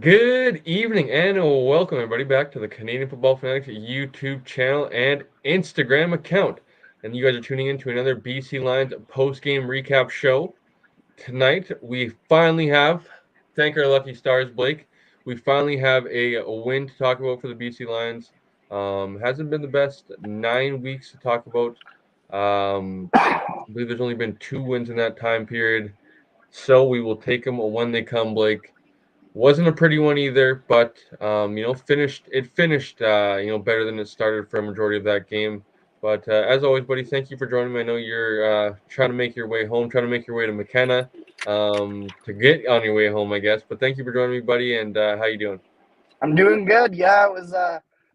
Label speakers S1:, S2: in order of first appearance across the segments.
S1: Good evening and welcome everybody back to the Canadian Football Fanatics YouTube channel and Instagram account. And you guys are tuning in to another BC Lions post-game recap show. Tonight we finally have, thank our lucky stars, Blake. We finally have a win to talk about for the BC Lions. Hasn't been the best 9 weeks to talk about. I believe there's only been 2 wins in that time period. So we will take them when they come, Blake. Wasn't a pretty one either, but finished better than it started for a majority of that game. But as always, buddy, thank you for joining me. I know you're trying to make your way home, trying to make your way to McKenna, to get on your way home, I guess. But thank you for joining me, buddy. And how you doing?
S2: I'm doing good. Yeah, I was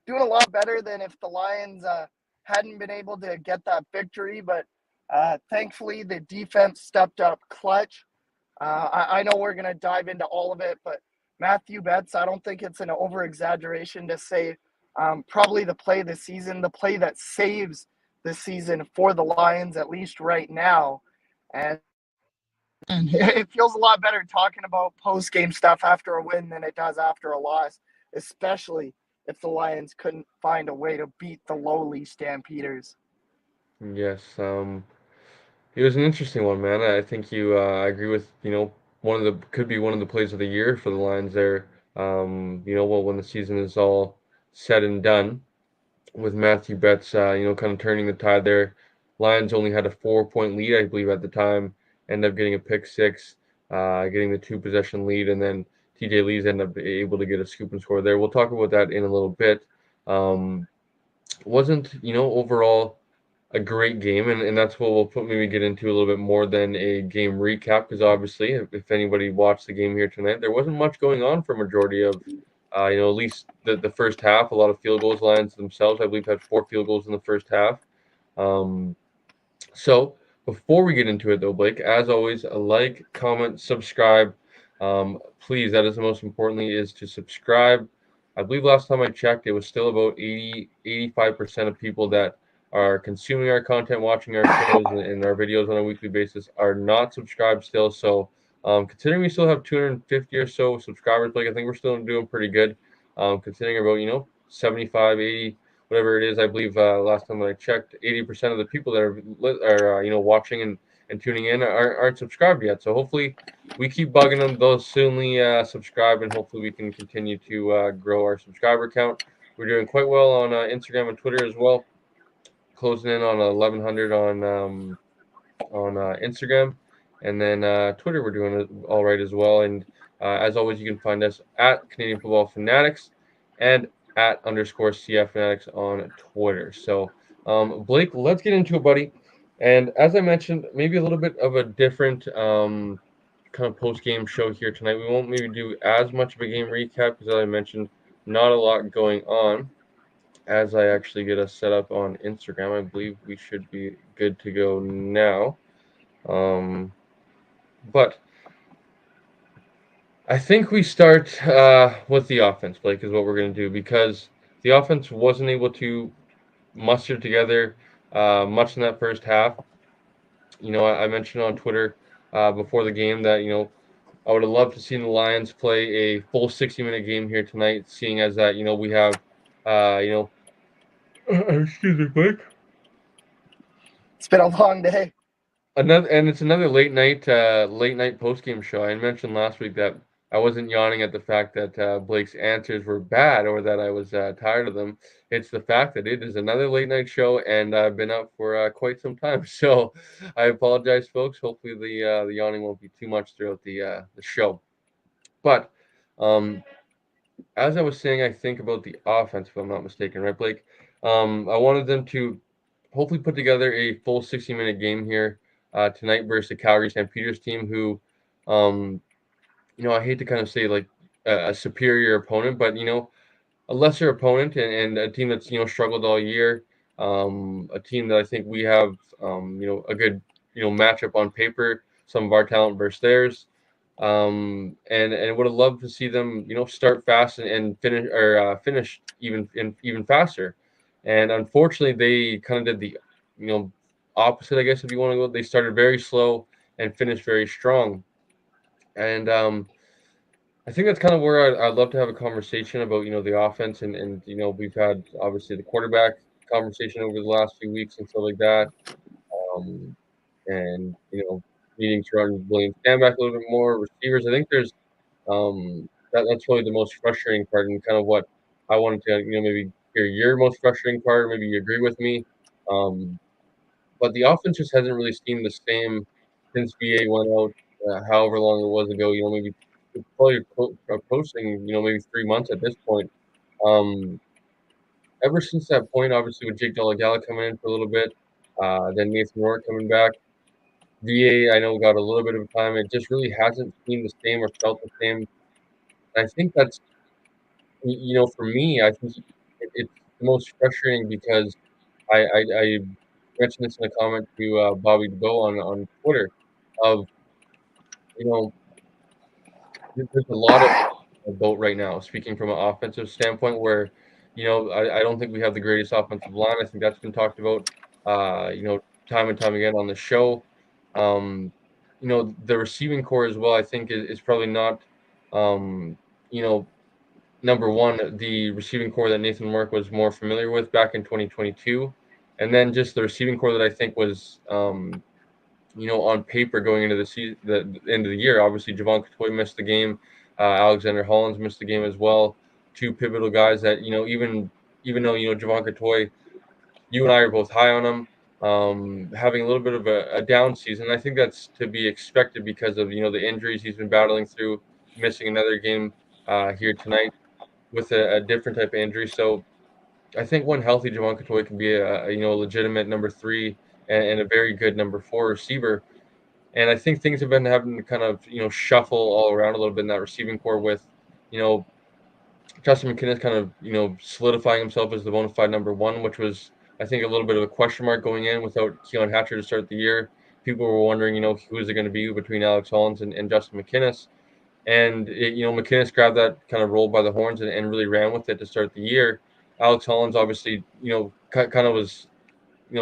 S2: doing a lot better than if the Lions hadn't been able to get that victory. But thankfully, the defense stepped up clutch. I know we're going to dive into all of it, but Matthew Betts, I don't think it's an over exaggeration to say probably the play of the season, the play that saves the season for the Lions, at least right now. And it feels a lot better talking about post game stuff after a win than it does after a loss, especially if the Lions couldn't find a way to beat the lowly Stampeders.
S1: Yes, it was an interesting one, man. I think I agree with could be one of the plays of the year for the Lions there. When the season is all said and done, with Matthew Betts, kind of turning the tide there. Lions only had a 4-point lead, I believe, at the time. Ended up getting a pick six, getting the two-possession lead, and then TJ Lee's ended up able to get a scoop and score there. We'll talk about that in a little bit. Wasn't, overall a great game, and that's what maybe get into a little bit more than a game recap, because obviously, if anybody watched the game here tonight, there wasn't much going on for a majority of at least the first half. A lot of field goals. Lions themselves, I believe, had 4 field goals in the first half. Um, so before we get into it, though, Blake, as always, a like, comment, subscribe. Please, that is the most importantly, is to subscribe. I believe last time I checked, it was still about 85% of people that are consuming our content, watching our shows and our videos on a weekly basis are not subscribed still. So considering we still have 250 or so subscribers, Blake, I think we're still doing pretty good. Considering about 75, 80, whatever it is. I believe last time I checked, 80% of the people that are watching and tuning in aren't subscribed yet. So hopefully we keep bugging them. They'll soonly subscribe, and hopefully we can continue to grow our subscriber count. We're doing quite well on Instagram and Twitter as well, closing in on 1,100 on Instagram, and then Twitter we're doing all right as well. And as always, you can find us at Canadian Football Fanatics and at _CF Fanatics on Twitter. So Blake, let's get into it, buddy. And as I mentioned, maybe a little bit of a different kind of post-game show here tonight. We won't maybe do as much of a game recap because, as I mentioned, not a lot going on. As I actually get us set up on Instagram, I believe we should be good to go now. But I think we start with the offense, Blake, is what we're going to do, because the offense wasn't able to muster together much in that first half. I mentioned on Twitter before the game that, I would have loved to see the Lions play a full 60-minute game here tonight, seeing as that, we have, excuse me, Blake.
S2: It's been a long day.
S1: It's another late night post game show. I mentioned last week that I wasn't yawning at the fact that Blake's answers were bad or that I was tired of them. It's the fact that it is another late night show, and I've been up for quite some time. So I apologize, folks. Hopefully the yawning won't be too much throughout the show. But as I was saying, I think about the offense, if I'm not mistaken, right, Blake? I wanted them to hopefully put together a full 60-minute game here tonight versus the Calgary Stampeders team, who, I hate to kind of say like a superior opponent, but a lesser opponent and a team that's struggled all year. A team that I think we have a good matchup on paper. Some of our talent versus theirs. And would have loved to see them start fast and finish even faster. And unfortunately, they kind of did the opposite, I guess, if you want to go. They started very slow and finished very strong. And I think that's kind of where I'd love to have a conversation about, the offense and we've had obviously the quarterback conversation over the last few weeks and stuff like that. Um, and, needing to run Williams Stand back a little bit more, receivers. I think that's probably the most frustrating part and kind of what I wanted to, maybe hear your most frustrating part. Maybe you agree with me. Um, but the offense just hasn't really seemed the same since VA went out, however long it was ago. Maybe it's probably approaching, maybe 3 months at this point. Um, Ever since that point, obviously with Jake Delagala coming in for a little bit, then Nathan Rourke coming back. VA, I know got a little bit of time. It just really hasn't seemed the same or felt the same. I think that's for me, I think it's the most frustrating because I mentioned this in a comment to Bobby DeBoe on Twitter of you know there's a lot of boat right now. Speaking from an offensive standpoint, where I don't think we have the greatest offensive line. I think that's been talked about time and time again on the show. The receiving core as well. I think is probably not um, you know number one, the receiving core that Nathan Work was more familiar with back in 2022, and then just the receiving core that I think was, on paper going into the end of the year. Obviously, Javon Toy missed the game. Alexander Hollins missed the game as well. Two pivotal guys that even though Javon Toy, you and I are both high on him. Having a little bit of a down season, I think that's to be expected because of the injuries he's been battling through, missing another game here tonight with a different type of injury. So I think when healthy, Javon Toy can be a legitimate number three and a very good number four receiver. And I think things have been having to kind of shuffle all around a little bit in that receiving core with you know Justin McKinnis kind of solidifying himself as the bona fide number one, which was I think a little bit of a question mark going in without Keon Hatcher to start the year. People were wondering who is it going to be between Alex Hollins and Justin McKinnis. And McKinnis grabbed that kind of roll by the horns and really ran with it to start the year. Alex Hollins obviously, kind of was,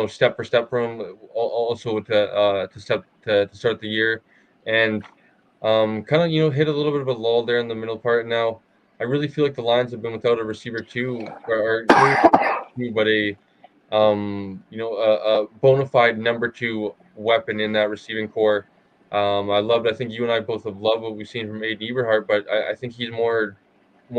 S1: step for step for him, also to start the year, and kind of hit a little bit of a lull there in the middle part. Now I really feel like the Lions have been without a receiver too, or maybe not two, but a bona fide number two weapon in that receiving core. I loved. I think you and I both have loved what we've seen from Aiden Eberhart, but I think he's more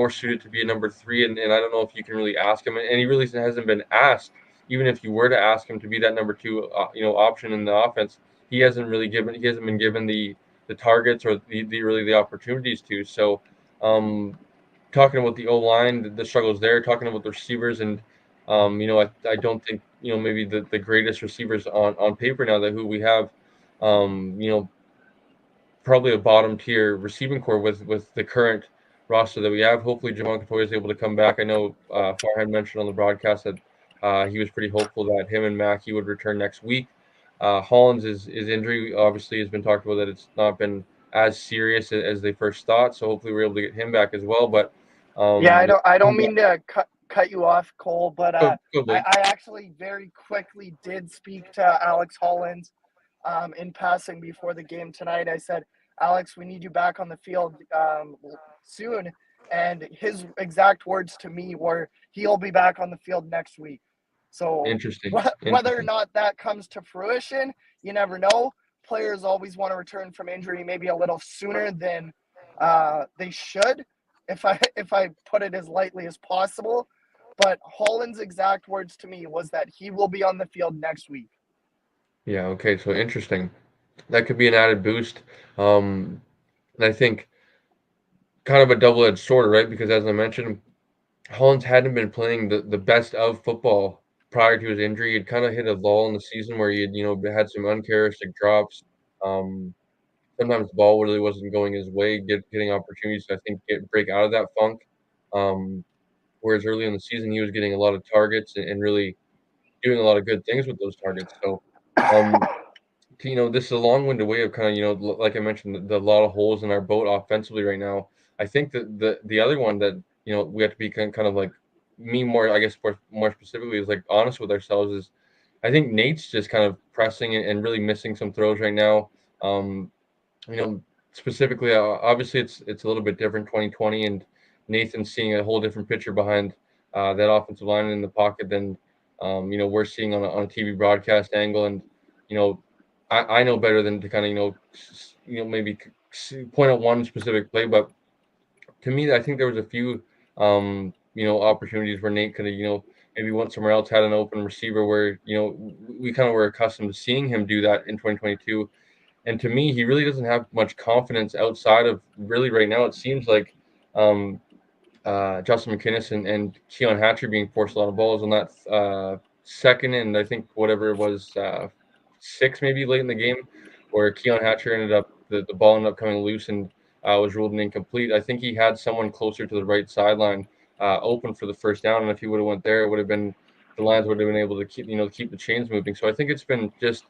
S1: suited to be a number three, and I don't know if you can really ask him, and he really hasn't been asked. Even if you were to ask him to be that number two, option in the offense, he hasn't been given the targets or the really the opportunities to. So, um, talking about the O line, the struggles there, talking about the receivers, and I don't think maybe the greatest receivers on paper now that who we have, um, you know, probably a bottom tier receiving core with the current roster that we have. Hopefully, Javon Katoya is able to come back. I know Farhan mentioned on the broadcast that he was pretty hopeful that him and Mackey would return next week. Hollins' is injury obviously has been talked about that it's not been as serious as they first thought. So hopefully we're able to get him back as well. But
S2: Yeah,
S1: um,
S2: I don't mean to cut you off, Cole, but
S1: go Blake.
S2: I actually very quickly did speak to Alex Hollins in passing before the game tonight. I said, Alex, we need you back on the field soon. And his exact words to me were, he'll be back on the field next week. So
S1: Interesting,
S2: whether or
S1: interesting.
S2: not that comes to fruition, you never know. Players always want to return from injury maybe a little sooner than they should, if I put it as lightly as possible. But Holland's exact words to me was that he will be on the field next week.
S1: Yeah. Okay. So interesting. That could be an added boost. And I think kind of a double-edged sword, right? Because as I mentioned, Hollins hadn't been playing the best of football prior to his injury. He'd kind of hit a lull in the season where he had, had some uncharacteristic drops. Um, Sometimes the ball really wasn't going his way, getting opportunities to, I think, break out of that funk. Um, Whereas early in the season, he was getting a lot of targets and really doing a lot of good things with those targets. So, um, this is a long-winded way of kind of, like I mentioned, the lot of holes in our boat offensively right now. I think that the other one that we have to be kind of like me more, I guess, more specifically is like honest with ourselves is I think Nate's just kind of pressing and really missing some throws right now. Um, you know, specifically, obviously it's a little bit different 2020, and Nathan's seeing a whole different picture behind that offensive line in the pocket than we're seeing on a TV broadcast angle. And you know, I know better than to kind of maybe point out one specific play, but to me, I think there was a few opportunities where Nate could have maybe went somewhere else, had an open receiver where we kind of were accustomed to seeing him do that in 2022. And to me, he really doesn't have much confidence outside of really right now. It seems like um, Justin McInnes and Keon Hatcher being forced a lot of balls on that second and I think whatever it was, six maybe late in the game, where Keon Hatcher ended up the ball ended up coming loose and was ruled an incomplete. I think he had someone closer to the right sideline open for the first down, and if he would have went there, it would have been the Lions would have been able to keep the chains moving. So I think it's been just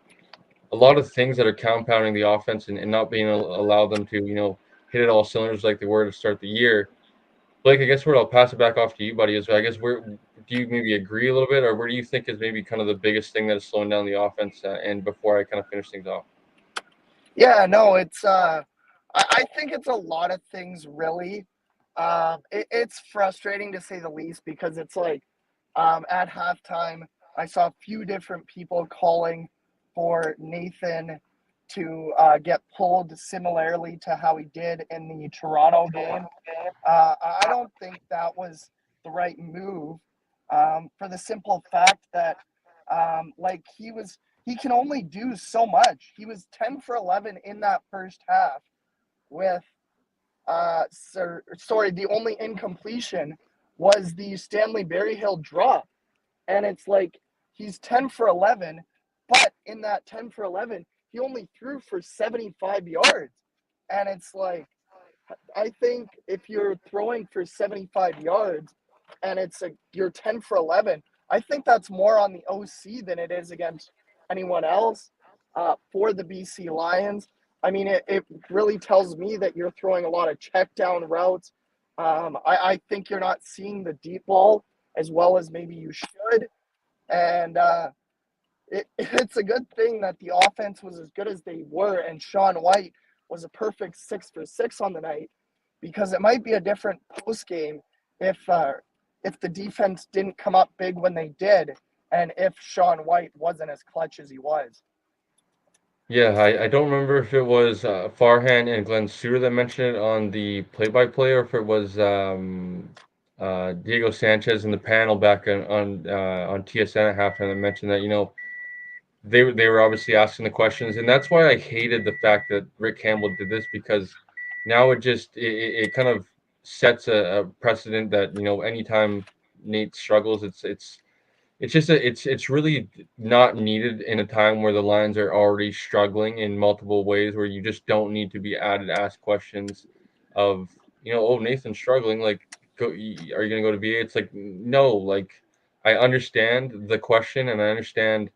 S1: a lot of things that are compounding the offense and not being allow them to hit it all cylinders like they were to start the year. Blake, I guess where I'll pass it back off to you, buddy, is I guess where do you maybe agree a little bit, or where do you think is maybe kind of the biggest thing that is slowing down the offense? And before I kind of finish things off.
S2: Yeah, no, it's I think it's a lot of things really. It's frustrating to say the least because it's like at halftime I saw a few different people calling for Nathan to get pulled similarly to how he did in the Toronto game. I don't think that was the right move for the simple fact that like he can only do so much. He was 10 for 11 in that first half with sorry, the only incompletion was the Stanley Berryhill drop. And it's like he's 10 for 11, but in that 10 for 11, he only threw for 75 yards. And it's like I think if you're throwing for 75 yards and you're 10 for 11, I think that's more on the OC than it is against anyone else for the BC Lions. I mean, it really tells me that you're throwing a lot of check down routes. I think you're not seeing the deep ball as well as maybe you should. And it's a good thing that the offense was as good as they were, and Sean White was a perfect 6 for 6 on the night, because it might be a different post game if the defense didn't come up big when they did, and if Sean White wasn't as clutch as he was.
S1: Yeah, I don't remember if it was Farhan and Glenn Suter that mentioned it on the play-by-play, or if it was Diego Sanchez in the panel back on TSN at halftime that mentioned that they were obviously asking the questions, and that's why I hated the fact that Rick Campbell did this, because now it kind of sets a precedent that anytime Nate struggles, it's really not needed in a time where the Lions are already struggling in multiple ways, where you just don't need to be added ask questions of oh, Nathan's struggling, like are you gonna go to VA? It's like, no, like I understand the question and I understand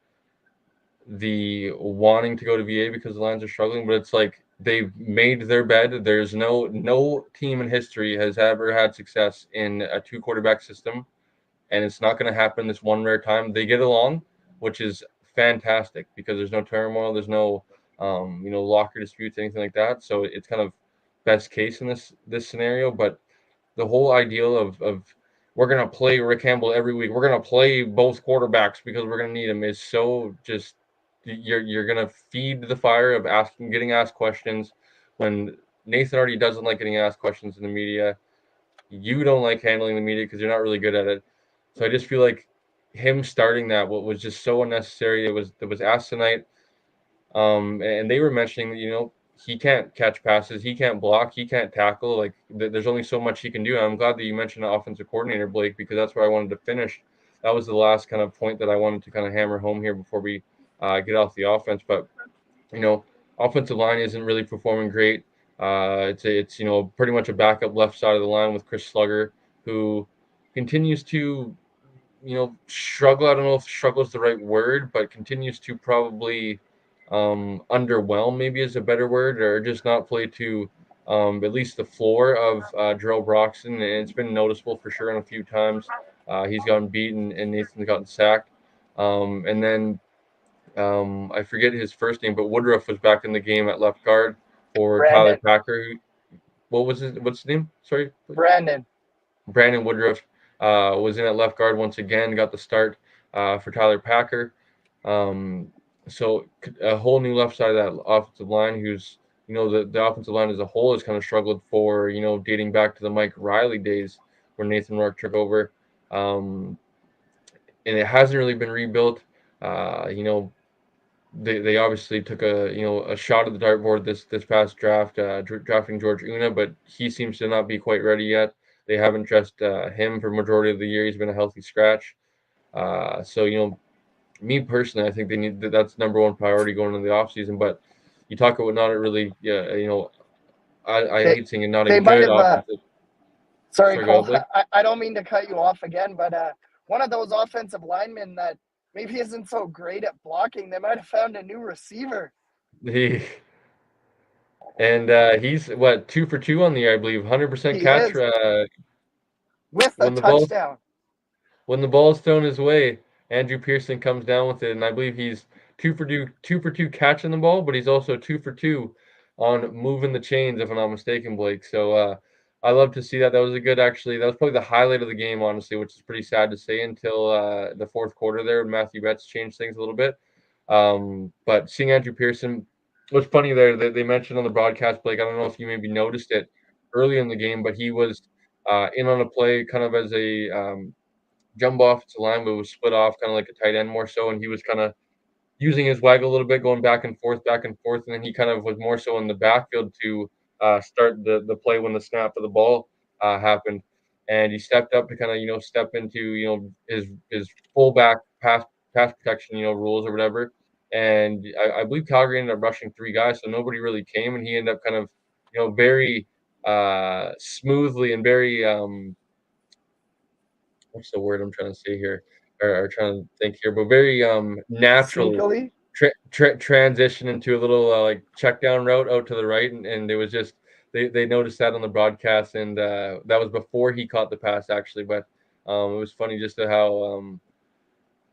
S1: the wanting to go to VA because the Lions are struggling, but it's like they've made their bed. There's no team in history has ever had success in a two quarterback system, and it's not going to happen this one rare time. They get along, which is fantastic because there's no turmoil, there's no locker disputes, anything like that. So it's kind of best case in this scenario, but the whole ideal of we're gonna play Rick Campbell every week. We're gonna play both quarterbacks because we're gonna need them is so just you're gonna feed the fire of getting asked questions when Nathan already doesn't like getting asked questions in the media. You don't like handling the media because you're not really good at it. So I just feel like him starting that what was just so unnecessary. It was asked tonight. And they were mentioning that, he can't catch passes, he can't block, he can't tackle. Like there's only so much he can do. And I'm glad that you mentioned the offensive coordinator, Blake, because that's where I wanted to finish. That was the last kind of point that I wanted to kind of hammer home here before we get off the offense. But you know, offensive line isn't really performing great. It's pretty much a backup left side of the line with Chris Slugger, who continues to struggle. I don't know if struggle is the right word, but continues to probably underwhelm, maybe is a better word, or just not play to at least the floor of Jarrell Broxton. And it's been noticeable for sure. And a few times he's gotten beaten and Nathan's gotten sacked. And then I forget his first name, but Woodruff was back in the game at left guard. for Tyler
S2: Brandon.
S1: Packer. What's his name? Sorry,
S2: Brandon.
S1: Brandon Woodruff was in at left guard once again, got the start for Tyler Packer. Um, so a whole new left side of that offensive line, who's the offensive line as a whole has kind of struggled for dating back to the Mike Riley days where Nathan Rourke took over, um, and it hasn't really been rebuilt. They obviously took a shot at the dartboard this past draft, drafting George Una, but he seems to not be quite ready yet. They haven't dressed him for majority of the year. He's been a healthy scratch. So me personally, I think they need that's number one priority going into the offseason. But you talk about not a really, I
S2: They
S1: hate saying it, not a
S2: they might
S1: good
S2: have.
S1: offensive.
S2: Sorry,
S1: Sorry, go
S2: Cole.
S1: ahead, Blake.
S2: I don't mean to cut you off again, but one of those offensive linemen that maybe isn't so great at blocking, they might have found a new receiver.
S1: He and he's what 2 for 2 on the year, I believe, 100%
S2: He
S1: catch
S2: is with a
S1: when the ball
S2: touchdown.
S1: when the ball is thrown his way, Andrew Pearson comes down with it, and I believe he's 2 for 2 catching the ball, but he's also 2 for 2 on moving the chains, if I'm not mistaken, Blake. So I love to see that. That was a good, actually. That was probably the highlight of the game, honestly, which is pretty sad to say until the fourth quarter there. Matthew Betts changed things a little bit. But seeing Andrew Pearson, what's funny there, they mentioned on the broadcast, Blake. I don't know if you maybe noticed it early in the game, but he was in on a play kind of as a jumbo offensive line, but was split off kind of like a tight end more so, and he was kind of using his waggle a little bit, going back and forth, and then he kind of was more so in the backfield to start the play when the snap of the ball happened, and he stepped up to kind of step into his fullback pass protection rules or whatever, and I believe Calgary ended up rushing 3 guys, so nobody really came, and he ended up kind of very smoothly and very what's the word I'm trying to say here, or trying to think here, but very naturally
S2: Sneakily.
S1: transition into a little like check down route out to the right, and it was just they noticed that on the broadcast, and that was before he caught the pass actually, but it was funny just to how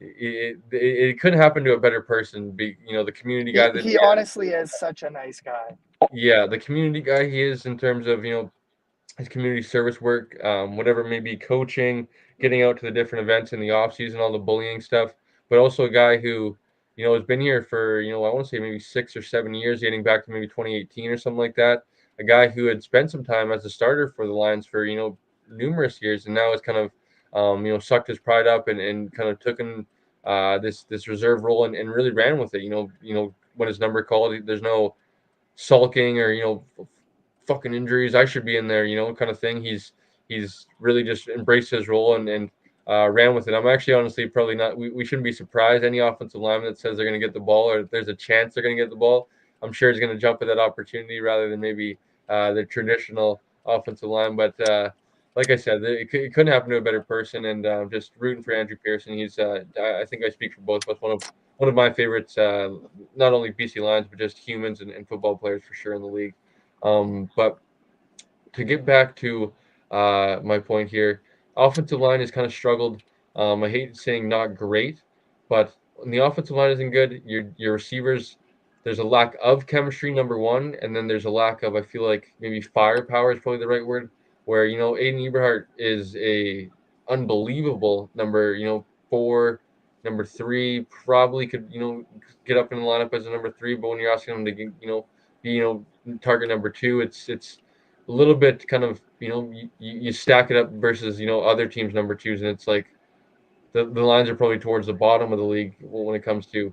S1: it couldn't happen to a better person. The community guy that he
S2: He
S1: is.
S2: honestly is such a nice guy.
S1: Yeah, the community guy he is in terms of his community service work, whatever it may be, coaching, getting out to the different events in the off season, all the bullying stuff, but also a guy who, has been here for, I want to say maybe 6 or 7 years, getting back to maybe 2018 or something like that. A guy who had spent some time as a starter for the Lions for, numerous years, and now has kind of, sucked his pride up and kind of taken this reserve role and really ran with it. When his number called, there's no sulking or fucking injuries. I should be in there, kind of thing. He's really just embraced his role and ran with it. I'm actually honestly probably not. We shouldn't be surprised. Any offensive lineman that says they're going to get the ball or there's a chance they're going to get the ball, I'm sure he's going to jump at that opportunity rather than maybe the traditional offensive line. But like I said, it couldn't happen to a better person. And just rooting for Andrew Pearson. He's I think I speak for both of us. One of my favorites, not only BC Lions but just humans and football players for sure in the league. But to get back to my point here, offensive line has kind of struggled. I hate saying not great, but when the offensive line isn't good, your receivers, there's a lack of chemistry, number one, and then there's a lack of, I feel like maybe firepower is probably the right word, where Aiden Eberhart is a unbelievable number, 4, number 3, probably could get up in the lineup as a number 3, but when you're asking him to be target number 2, it's a little bit kind of you stack it up versus other teams number 2s, and it's like the lines are probably towards the bottom of the league when it comes to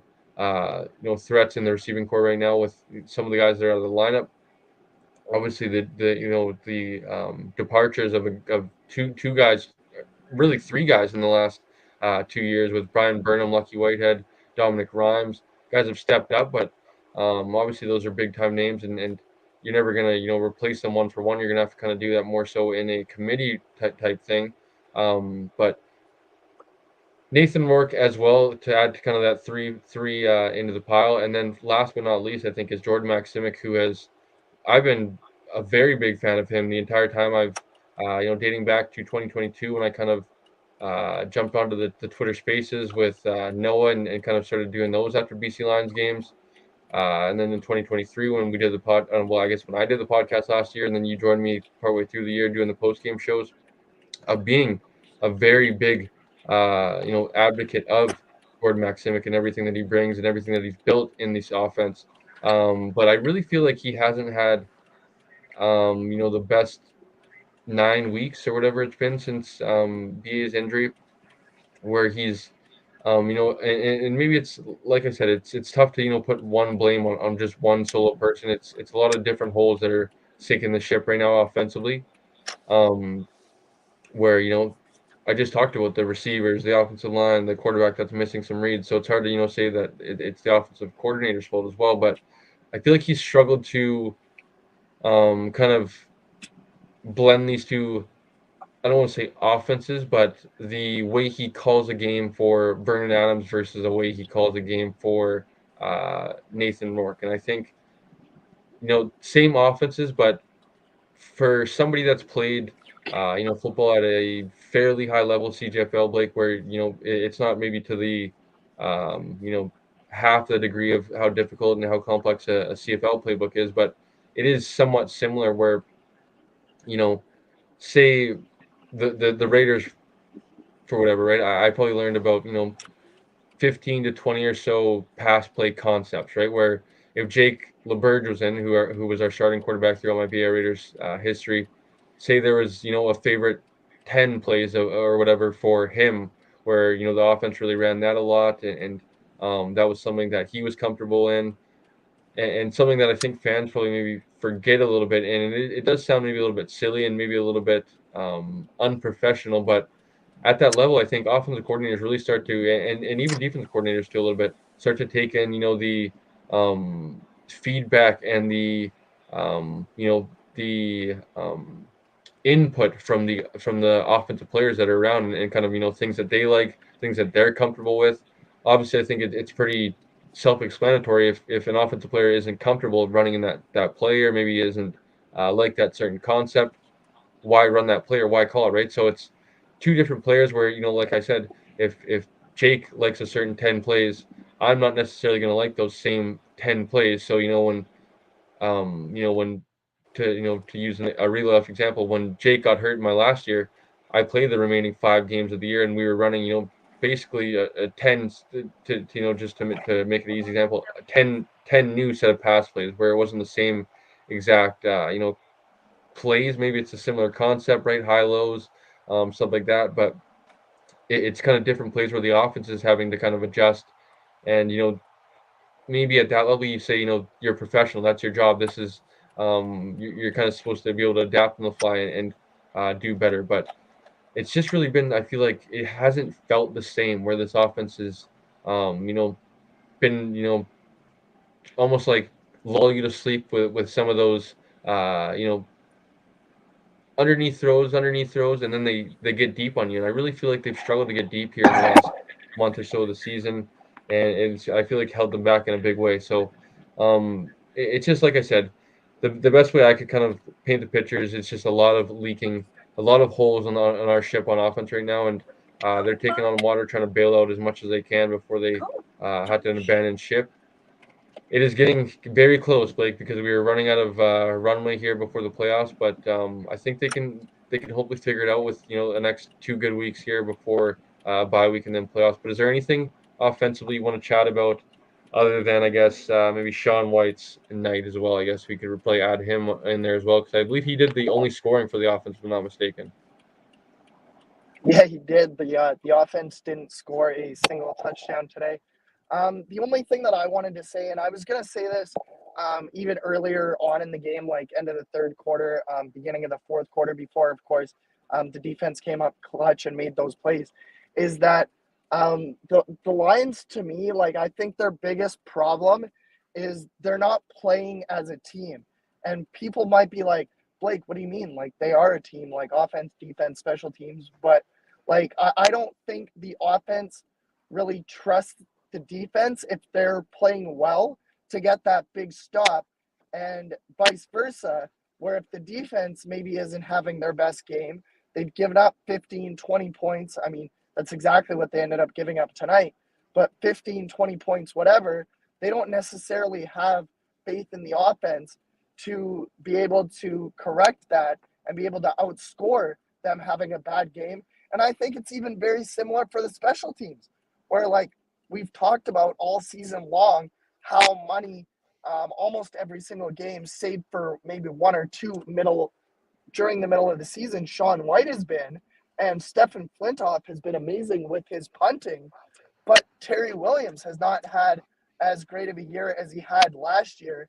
S1: threats in the receiving core right now with some of the guys that are out of the lineup. Obviously, the departures of two guys, really 3 guys in the last 2 years with Brian Burnham, Lucky Whitehead, Dominic Rhymes. Guys have stepped up, but obviously those are big time names, and you're never gonna replace them one for one. You're gonna have to kind of do that more so in a committee type thing. But Nathan Rourke as well to add to kind of that three into the pile, and then last but not least, I think is Jordan Maximic, who has I've been a very big fan of him the entire time. I've dating back to 2022 when I kind of jumped onto the Twitter Spaces with Noah and kind of started doing those after BC Lions games. And then in 2023, when we did the well, I guess when I did the podcast last year, and then you joined me partway through the year doing the post game shows, of being a very big, advocate of Gordon Maximic and everything that he brings and everything that he's built in this offense. But I really feel like he hasn't had, the best 9 weeks or whatever it's been since BA's injury, where he's, and maybe it's like I said, it's tough to put one blame on just one solo person. It's a lot of different holes that are sinking the ship right now offensively. Um, where I just talked about the receivers, the offensive line, the quarterback that's missing some reads. So it's hard to say that it's the offensive coordinator's fault as well. But I feel like he's struggled to kind of blend these two. I don't want to say offenses, but the way he calls a game for Vernon Adams versus the way he calls a game for Nathan Rourke. And I think same offenses, but for somebody that's played, football at a fairly high level, CJFL, Blake, where it's not maybe to the, half the degree of how difficult and how complex a CFL playbook is, but it is somewhat similar. Where say the Raiders, for whatever, right? I probably learned about 15 to 20 or so pass play concepts, right? Where if Jake LeBurge was in, who was our starting quarterback throughout my BA Raiders history, say there was, a favorite 10 plays or whatever for him, where, the offense really ran that a lot. And that was something that he was comfortable in. And something that I think fans probably maybe forget a little bit. And it does sound maybe a little bit silly and maybe a little bit unprofessional, but at that level, I think offensive coordinators really start to, and even defensive coordinators too, a little bit, start to take in, the feedback and the input from the offensive players that are around, and kind of things that they like, things that they're comfortable with. Obviously, I think it's pretty self-explanatory. If an offensive player isn't comfortable running in that play, or maybe isn't like that certain concept, why run that play or why call it, right? So it's two different players where, like I said, if Jake likes a certain 10 plays, I'm not necessarily going to like those same 10 plays. So, when to use a real life example, when Jake got hurt in my last year, I played the remaining 5 games of the year, and we were running, basically a 10 to just to make it an easy example, a 10 new set of pass plays, where it wasn't the same exact, plays. Maybe it's a similar concept, right? High lows, stuff like that. But it's kind of different plays where the offense is having to kind of adjust. And maybe at that level, you say, you're a professional. That's your job. This is you're kind of supposed to be able to adapt on the fly and do better. But it's just really been. I feel like it hasn't felt the same. Where this offense is, been almost like lull you to sleep with some of those underneath throws, and then they get deep on you. And I really feel like they've struggled to get deep here in the last month or so of the season, and I feel like held them back in a big way. So it's just like I said, the best way I could kind of paint the picture is it's just a lot of leaking, a lot of holes on our ship on offense right now, and they're taking on water, trying to bail out as much as they can before they had to abandon ship. It is getting very close, Blake, because we were running out of runway here before the playoffs. But I think they can hopefully figure it out with the next 2 good weeks here before bye week and then playoffs. But is there anything offensively you want to chat about other than, I guess, maybe Sean White's night as well? I guess we could probably add him in there as well, because I believe he did the only scoring for the offense, if I'm not mistaken.
S2: Yeah, he did. The offense didn't score a single touchdown today. The only thing that I wanted to say, and I was gonna say this even earlier on in the game, like end of the third quarter, beginning of the fourth quarter, before of course the defense came up clutch and made those plays, is that the Lions, to me, like, I think their biggest problem is they're not playing as a team, and people might be like, Blake, what do you mean? Like, they are a team, like offense, defense, special teams, but like I don't think the offense really trusts the defense if they're playing well to get that big stop, and vice versa, where if the defense maybe isn't having their best game, they've given up 15, 20 points. I mean, that's exactly what they ended up giving up tonight, but 15, 20 points, whatever, they don't necessarily have faith in the offense to be able to correct that and be able to outscore them having a bad game. And I think it's even very similar for the special teams, where like we've talked about all season long how money almost every single game, save for maybe one or two middle during the middle of the season, Sean White has been, and Stephen Flintoff has been amazing with his punting. But Terry Williams has not had as great of a year as he had last year.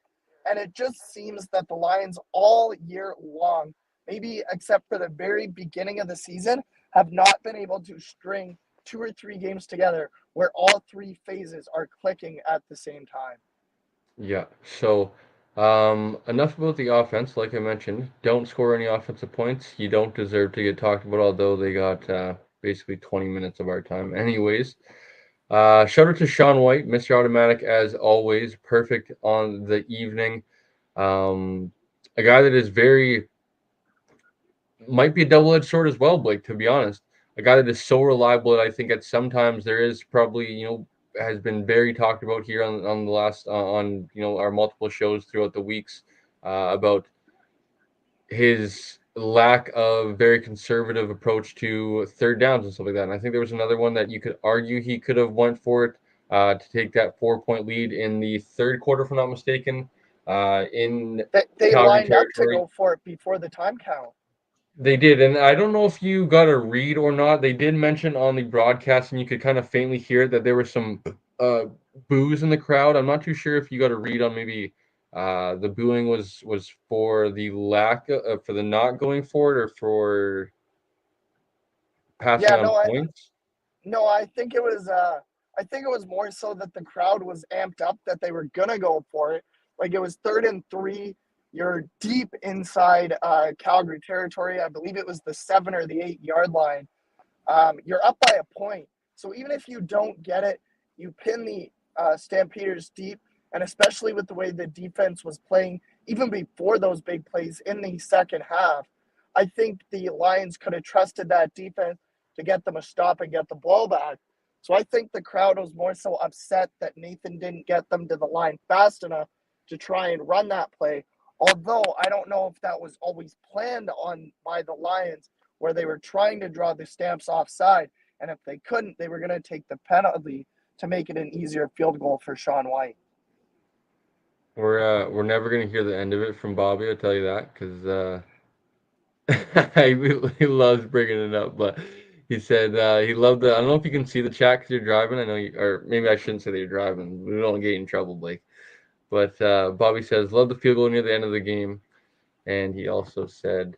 S2: And it just seems that the Lions all year long, maybe except for the very beginning of the season, have not been able to string 2 or 3 games together where all three phases are clicking at the same time.
S1: Yeah. So, enough about the offense. Like I mentioned, don't score any offensive points. You don't deserve to get talked about, although they got basically 20 minutes of our time. Anyways, shout out to Sean White, Mr. Automatic, as always. Perfect on the evening. A guy that is very, might be a double-edged sword as well, Blake, to be honest. A guy that is so reliable that I think at sometimes there is probably, has been very talked about here on the last on our multiple shows throughout the weeks about his lack of very conservative approach to third downs and stuff like that. And I think there was another one that you could argue he could have went for it to take that 4-point lead in the third quarter, if I'm not mistaken, in
S2: They
S1: Calgary
S2: lined up to
S1: territory.
S2: go for it before the time count.
S1: They did, and I don't know if you got a read or not. They did mention on the broadcast, and you could kind of faintly hear it, that there was some uh, boos in the crowd. I'm not too sure if you got a read on maybe the booing was for the lack for the not going for it or for passing
S2: Yeah,
S1: on points.
S2: no, I think it was more so that the crowd was amped up that they were gonna go for it. Like it was 3rd and 3. You're deep inside Calgary territory. I believe it was the 7 or the 8 yard line. You're up by a point. So even if you don't get it, you pin the Stampeders deep, and especially with the way the defense was playing, even before those big plays in the second half, I think the Lions could have trusted that defense to get them a stop and get the ball back. So I think the crowd was more so upset that Nathan didn't get them to the line fast enough to try and run that play. Although I don't know if that was always planned on by the Lions, where they were trying to draw the stamps offside, and if they couldn't, they were going to take the penalty to make it an easier field goal for Sean White.
S1: We're never gonna hear the end of it from Bobby. I'll tell you that because he loves bringing it up, but he said he loved the. I don't know if you can see the chat because you're driving. I know you, or maybe I shouldn't say that you're driving. We don't get in trouble, Blake. But Bobby says, love the field goal near the end of the game. And he also said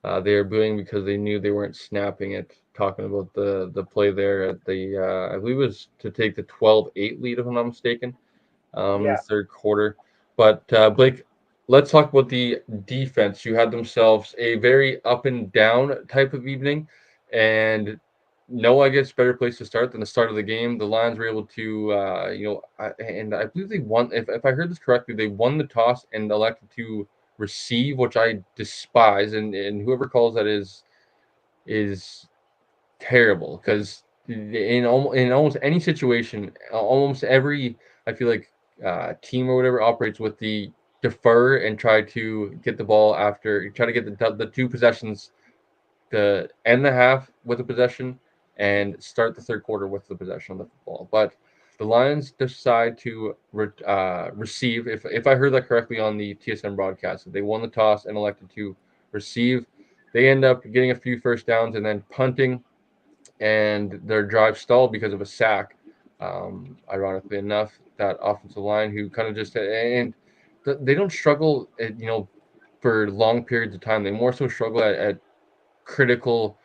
S1: they were booing because they knew they weren't snapping it, talking about the play there at the, I believe it was to take the 12-8 lead, if I'm not mistaken, in the
S2: Yeah.
S1: third quarter. But Blake, let's talk about the defense. You had themselves a very up and down type of evening. And no, I guess better place to start than the start of the game. The Lions were able to, and I believe they won. If I heard this correctly, they won the toss and elected to receive, which I despise. And whoever calls that is terrible because in almost any situation, almost every I feel like team or whatever operates with the defer and try to get the ball after try to get the two possessions to end the half with a possession and start the third quarter with the possession of the football. But the Lions decide to receive. If I heard that correctly on the TSN broadcast, they won the toss and elected to receive. They end up getting a few first downs and then punting, and their drive stalled because of a sack. Ironically enough, that offensive line who kind of just and they don't struggle, for long periods of time. They more so struggle at critical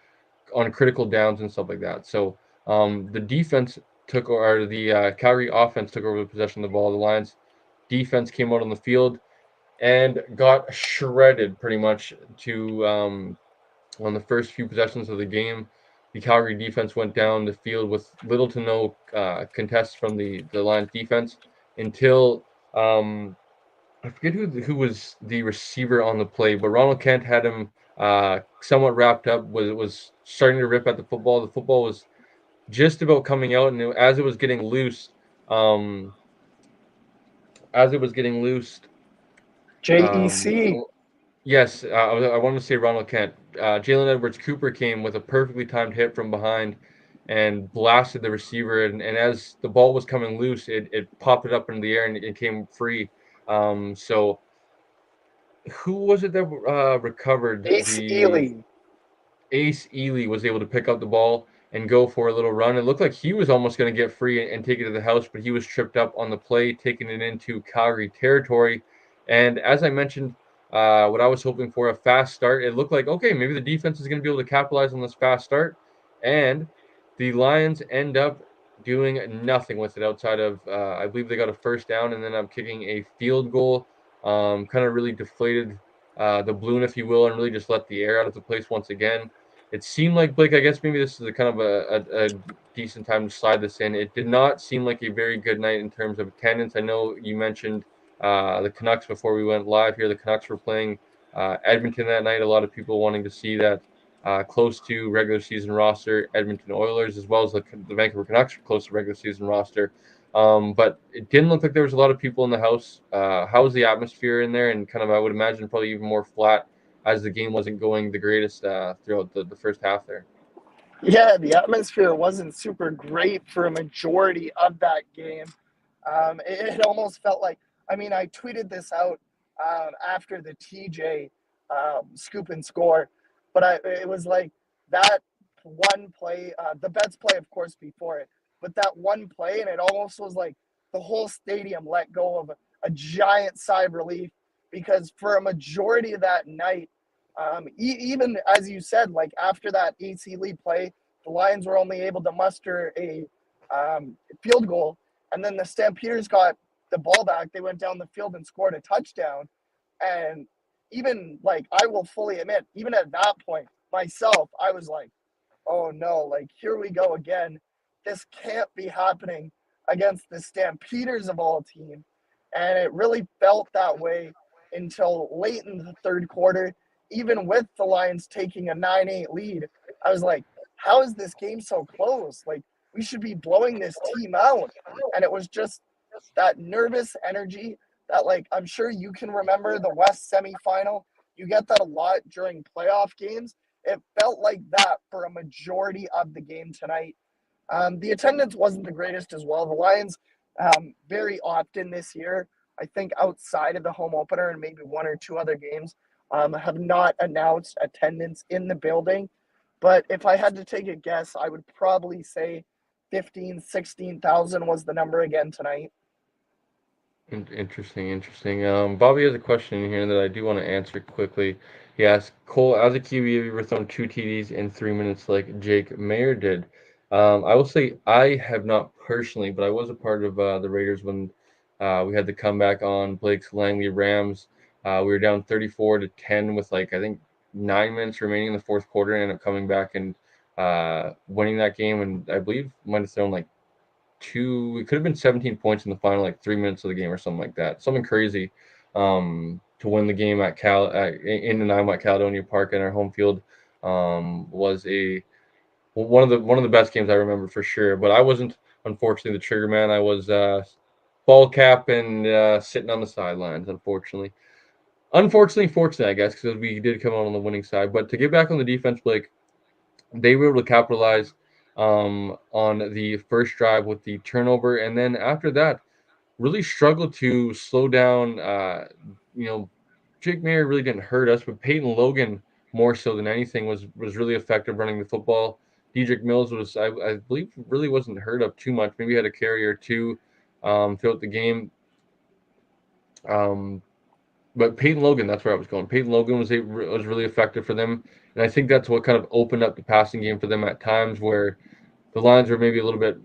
S1: on critical downs and stuff like that. So the defense took or the Calgary offense took over the possession of the ball. The Lions defense came out on the field and got shredded pretty much to on the first few possessions of the game. The Calgary defense went down the field with little to no contests from the Lions defense until I forget who was the receiver on the play, but Ronald Kent had him somewhat wrapped up. Was starting to rip at the football. The football was just about coming out, and as it was getting loose, um, as it was getting loosed,
S2: JEC.
S1: yes, I wanted to say Ronald Kent. Jalen Edwards Cooper came with a perfectly timed hit from behind and blasted the receiver. And as the ball was coming loose, it popped it up into the air and it came free. So who was it that recovered
S2: Ace
S1: the
S2: Ely.
S1: Ace Ely was able to pick up the ball and go for a little run. It looked like he was almost going to get free and take it to the house, but he was tripped up on the play, taking it into Calgary territory. And as I mentioned, what I was hoping for, a fast start. It looked like, okay, maybe the defense is going to be able to capitalize on this fast start. And the Lions end up doing nothing with it outside of, I believe they got a first down and then I'm kicking a field goal. Kind of really deflated the balloon, if you will, and really just let the air out of the place once again. It seemed like, Blake, I guess maybe this is a kind of a decent time to slide this in. It did not seem like a very good night in terms of attendance. I know you mentioned the Canucks before we went live here. The Canucks were playing Edmonton that night. A lot of people wanting to see that close to regular season roster Edmonton Oilers, as well as the Vancouver Canucks close to regular season roster. But it didn't look like there was a lot of people in the house. How was the atmosphere in there? And kind of, I would imagine, probably even more flat as the game wasn't going the greatest throughout the first half there.
S2: Yeah, the atmosphere wasn't super great for a majority of that game. It almost felt like, I mean, I tweeted this out after the TJ scoop and score, but it was like that one play, the Bets play, of course, before it, but that one play, and it almost was like the whole stadium let go of a giant sigh of relief because for a majority of that night, even as you said, like after that AC lead play, the Lions were only able to muster a field goal, and then the Stampeders got the ball back. They went down the field and scored a touchdown. And even like I will fully admit, even at that point, myself, I was like, oh no, like here we go again. This can't be happening against the Stampeders of all team. And it really felt that way until late in the third quarter, even with the Lions taking a 9-8 lead. I was like, how is this game so close? Like, we should be blowing this team out. And it was just that nervous energy that, like, I'm sure you can remember the West semifinal. You get that a lot during playoff games. It felt like that for a majority of the game tonight. The attendance wasn't the greatest as well. The Lions, very often this year, I think outside of the home opener and maybe one or two other games, have not announced attendance in the building. But if I had to take a guess, I would probably say 15, 16,000 was the number again tonight.
S1: Interesting, interesting. Bobby has a question in here that I do want to answer quickly. He asked, Cole, as a QB, have you ever thrown two TDs in 3 minutes like Jake Mayer did? I will say I have not personally, but I was a part of the Raiders when we had the comeback on Blake's Langley Rams. We were down 34-10 with like I think 9 minutes remaining in the fourth quarter, and ended up coming back and winning that game. And I believe might have thrown like it could have been 17 points in the final like 3 minutes of the game or something like that, something crazy, to win the game at in Nanaimo at Caledonia Park in our home field. Was a one of the best games I remember for sure. But I wasn't, unfortunately, the trigger man. I was ball cap and sitting on the sidelines, unfortunately, fortunately, I guess, because we did come out on the winning side. But to get back on the defense, Blake, they were able to capitalize on the first drive with the turnover, and then after that, really struggled to slow down. You know, Jake Mayer really didn't hurt us, but Peyton Logan more so than anything was really effective running the football. Dedrick Mills was, I believe, really wasn't hurt up too much. Maybe had a carry or two throughout the game. Um, but Peyton Logan, that's where I was going. Peyton Logan was really effective for them, and I think that's what kind of opened up the passing game for them at times where the Lions were maybe a little bit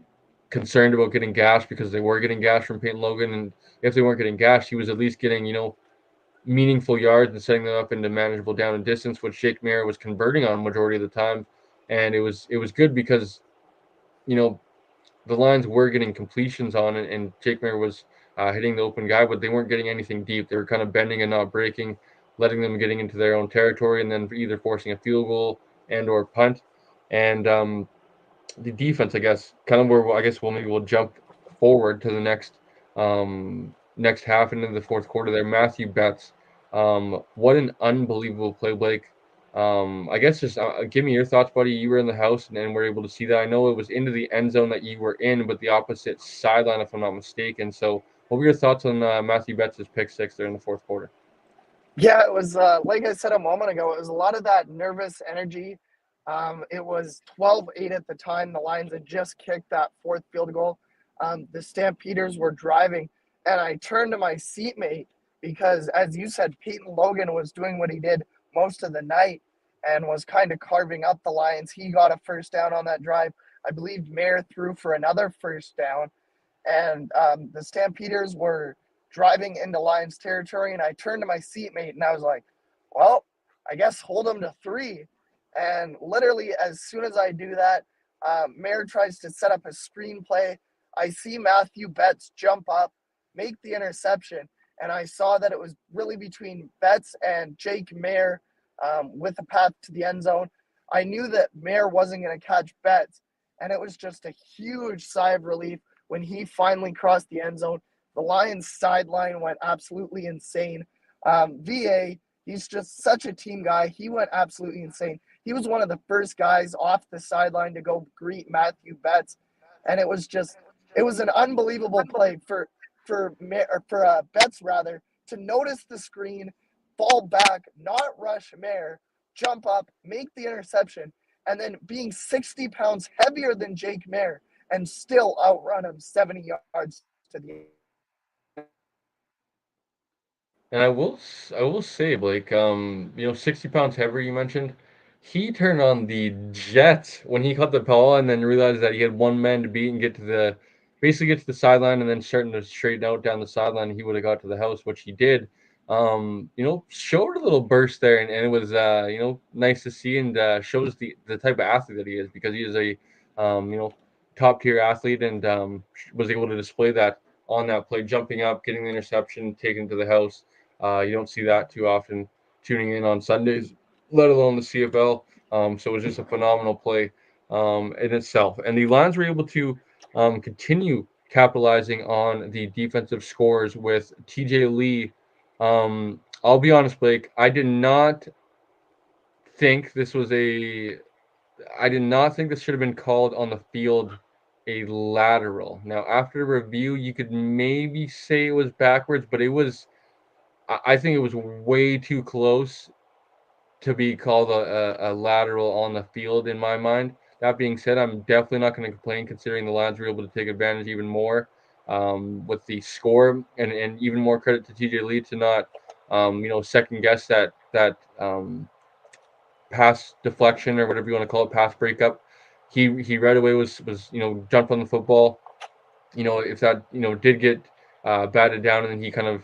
S1: concerned about getting gashed because they were getting gashed from Peyton Logan, and if they weren't getting gashed, he was at least getting meaningful yards and setting them up into manageable down and distance, which Jake Mayer was converting on majority of the time, and it was good because you know the Lions were getting completions on it, and Jake Mayer was hitting the open guy, but they weren't getting anything deep. They were kind of bending and not breaking, letting them getting into their own territory, and then either forcing a field goal and or punt. And the defense, I guess, kind of where I guess we'll jump forward to the next next half into the fourth quarter there. Matthew Betts, what an unbelievable play, Blake. I guess just give me your thoughts, buddy. You were in the house and were able to see that. I know it was into the end zone that you were in, but the opposite sideline, if I'm not mistaken. So, what were your thoughts on Matthew Betts' pick six there in the fourth quarter?
S2: Yeah, it was like I said a moment ago, it was a lot of that nervous energy. It was 12-8 at the time. The Lions had just kicked that fourth field goal. The Stampeders were driving, and I turned to my seatmate because, as you said, Peyton Logan was doing what he did most of the night and was kind of carving up the Lions. He got a first down on that drive. I believe Mayer threw for another first down, and the Stampeders were driving into Lions territory, and I turned to my seatmate and I was like, well, I guess hold them to three. And literally, as soon as I do that, Mayer tries to set up a screenplay. I see Matthew Betts jump up, make the interception, and I saw that it was really between Betts and Jake Mayer with a path to the end zone. I knew that Mayer wasn't going to catch Betts, and it was just a huge sigh of relief when he finally crossed the end zone. The Lions sideline went absolutely insane. VA, he's just such a team guy. He went absolutely insane. He was one of the first guys off the sideline to go greet Matthew Betts, and it was an unbelievable play for Betts rather to notice the screen, fall back, not rush Mayer, jump up, make the interception, and then being 60 pounds heavier than Jake Mayer and still outrun him 70 yards to the
S1: And I will say, Blake, 60 pounds heavier you mentioned, he turned on the jet when he caught the ball and then realized that he had one man to beat and basically get to the sideline and then starting to straighten out down the sideline. He would have got to the house, which he did. Showed a little burst there, and it was nice to see, and shows the type of athlete that he is, because he is a top tier athlete, and was able to display that on that play, jumping up, getting the interception, taking it to the house. You don't see that too often tuning in on Sundays, let alone the CFL. So it was just a phenomenal play in itself. And the Lions were able to continue capitalizing on the defensive scores with TJ Lee. I'll be honest, Blake, think this was a I did not think this should have been called on the field a lateral. Now, after review, you could maybe say it was backwards, but I think it was way too close to be called a lateral on the field in my mind. That being said, I'm definitely not going to complain, considering the Lions were able to take advantage even more with the score, and even more credit to TJ Lee to not second guess that pass deflection, or whatever you want to call it, pass breakup. He right away was jumped on the football. If that did get batted down, and then he kind of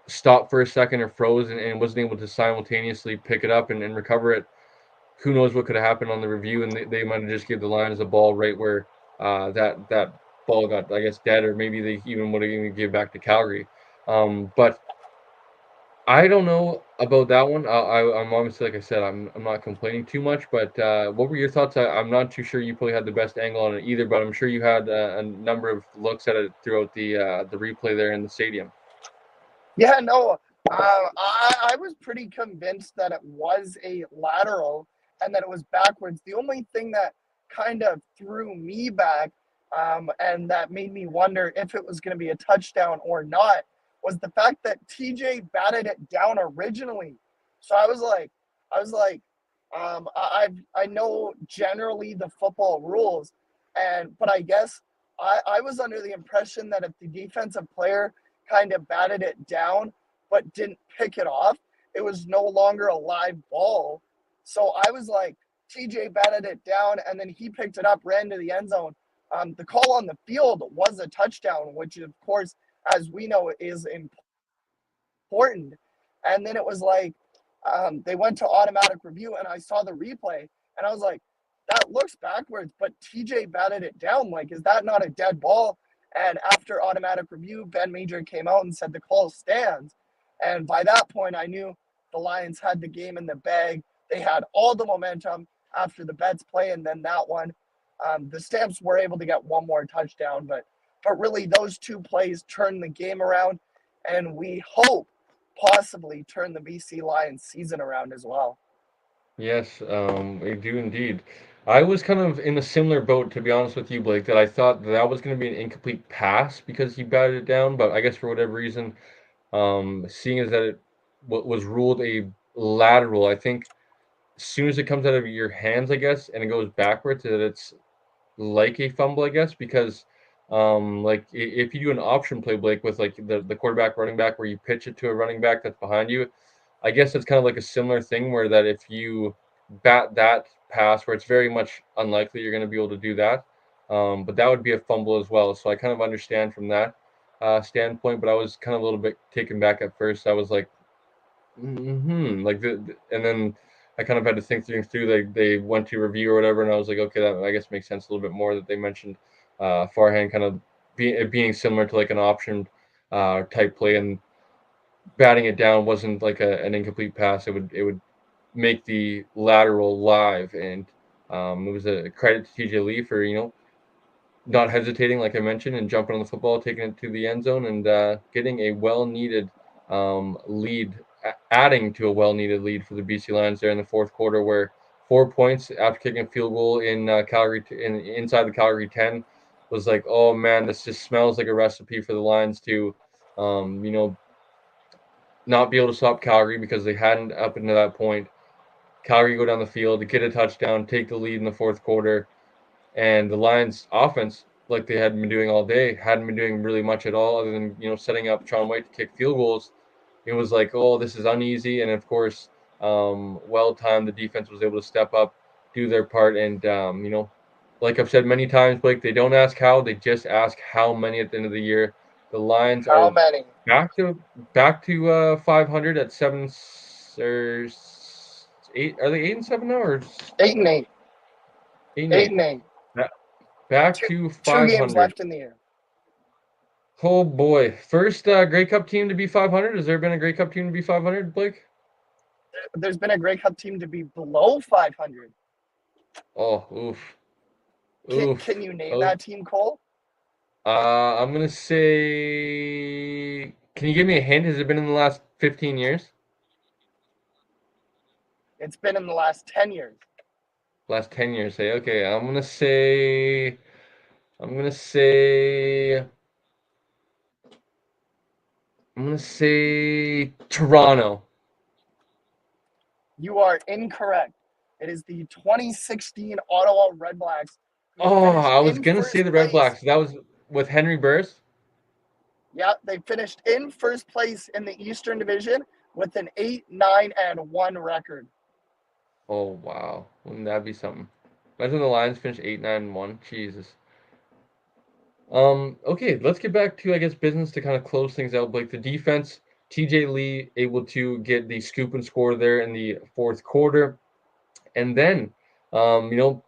S1: stopped for a second or froze, and wasn't able to simultaneously pick it up and recover it. Who knows what could have happened on the review, and they might have just gave the Lions the ball right where that ball got, I guess, dead, or maybe they even would have even give back to Calgary. But I don't know about that one. I'm obviously, like I said, I'm not complaining too much. But what were your thoughts? I'm not too sure you probably had the best angle on it either, but I'm sure you had a number of looks at it throughout the replay there in the stadium.
S2: Yeah, no, I was pretty convinced that it was a lateral and that it was backwards. The only thing that kind of threw me back and that made me wonder if it was going to be a touchdown or not was the fact that TJ batted it down originally. So I know generally the football rules, but I guess I was under the impression that if the defensive player kind of batted it down but didn't pick it off, it was no longer a live ball. So I was like, TJ batted it down and then he picked it up, ran to the end zone. The call on the field was a touchdown, which of course, as we know, is important. And then it was like they went to automatic review, and I saw the replay, and I was like, that looks backwards, but TJ batted it down. Like, is that not a dead ball? And after automatic review, Ben Major came out and said the call stands. And by that point, I knew the Lions had the game in the bag. They had all the momentum after the Betts play, and then that one. The Stamps were able to get one more touchdown, but But really, those two plays turned the game around, and we hope possibly turn the BC Lions season around as well.
S1: Yes, I do indeed. I was kind of in a similar boat, to be honest with you, Blake, that I thought that was going to be an incomplete pass because he batted it down, but I guess for whatever reason, seeing as that it was ruled a lateral, I think as soon as it comes out of your hands, I guess, and it goes backwards, that it's like a fumble, I guess, because like if you do an option play, Blake, with like the quarterback running back where you pitch it to a running back that's behind you, I guess it's kind of like a similar thing where that if you bat that pass where it's very much unlikely you're going to be able to do that, but that would be a fumble as well. So I kind of understand from that standpoint, but I was kind of a little bit taken back at first. I was like, like and then I kind of had to think things through. They went to review or whatever, and I was like, okay, that I guess makes sense a little bit more that they mentioned forehand kind of being similar to like an option type play, and batting it down wasn't like an incomplete pass. It would make the lateral live, and it was a credit to TJ Lee for not hesitating, like I mentioned, and jumping on the football, taking it to the end zone, and getting a well-needed lead, adding to a well-needed lead for the BC Lions there in the fourth quarter, where 4 points after kicking a field goal in Calgary, inside the Calgary 10, was like, oh man, this just smells like a recipe for the Lions to, not be able to stop Calgary because they hadn't up until that point. Calgary go down the field, get a touchdown, take the lead in the fourth quarter, and the Lions offense, like they hadn't been doing all day, hadn't been doing really much at all other than setting up Sean White to kick field goals. It was like, oh, this is uneasy, and of course, well timed. The defense was able to step up, do their part, and like I've said many times, Blake, they don't ask how, they just ask how many at the end of the year. The Lions
S2: How
S1: are
S2: many?
S1: back to 500 at seven or eight. Are they 8-7 now or
S2: 8-8.
S1: 8-8?
S2: 8-8.
S1: Back
S2: Two,
S1: to
S2: two games
S1: 500.
S2: left in the year.
S1: Oh boy, first Grey Cup team to be 500. Has there been a Grey Cup team to be 500, Blake?
S2: There's been a Grey Cup team to be below 500.
S1: Oh, oof,
S2: Can
S1: oof.
S2: you name
S1: Oh,
S2: that team, Cole?
S1: I'm gonna say. Can you give me a hint? Has it been in the last 15 years?
S2: It's been in the last 10 years.
S1: Last 10 years. Hey, okay. I'm gonna say. I'm gonna say. I'm gonna say Toronto.
S2: You are incorrect. It is the 2016 Ottawa Redblacks who
S1: Oh,
S2: finished
S1: I was
S2: in
S1: gonna say
S2: first
S1: the Red
S2: place.
S1: Blacks. That was with Henry Burris.
S2: Yeah, they finished in first place in the Eastern Division with an 8-9-1 record.
S1: Oh wow, wouldn't that be something? Imagine the Lions finish 8-9-1. Jesus. Okay, let's get back to, I guess, business to kind of close things out. Blake, the defense, TJ Lee able to get the scoop and score there in the fourth quarter. And then, um, you know,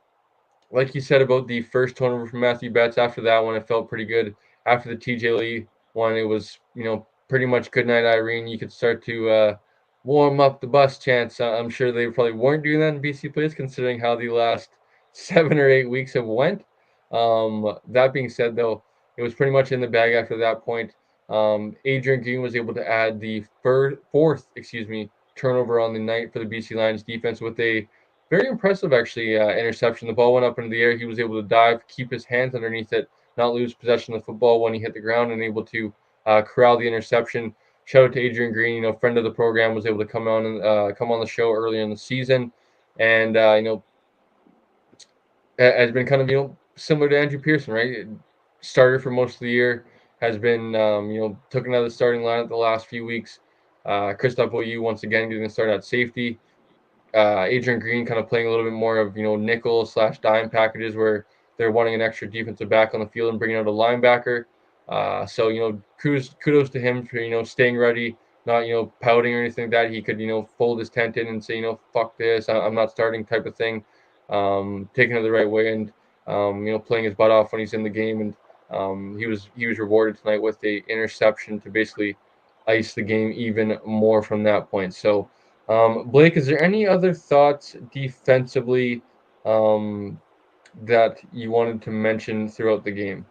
S1: like you said about the first turnover from Matthew Betts, after that one, it felt pretty good. After the TJ Lee one, it was, pretty much good night, Irene. You could start to warm up the bus chants. I'm sure they probably weren't doing that in BC Place, considering how the last 7 or 8 weeks have went. That being said, though, it was pretty much in the bag after that point. Adrian Green was able to add the fourth, turnover on the night for the BC Lions defense with a very impressive, actually, interception. The ball went up into the air. He was able to dive, keep his hands underneath it, not lose possession of the football when he hit the ground, and able to corral the interception. Shout out to Adrian Green, friend of the program, was able to come on and come on the show earlier in the season, and has been kind of similar to Andrew Pearson, right? Starter for most of the year, has been took another starting line at the last few weeks. Christophe Beaulieu once again getting a start at safety. Adrian Green kind of playing a little bit more of nickel slash dime packages where they're wanting an extra defensive back on the field and bringing out a linebacker. So kudos to him for staying ready, not pouting or anything like that. He could fold his tent in and say fuck this, I'm not starting type of thing. Taking it the right way and playing his butt off when he's in the game, and he was rewarded tonight with a interception to basically ice the game even more from that point. So. Blake, is there any other thoughts defensively that you wanted to mention throughout the game?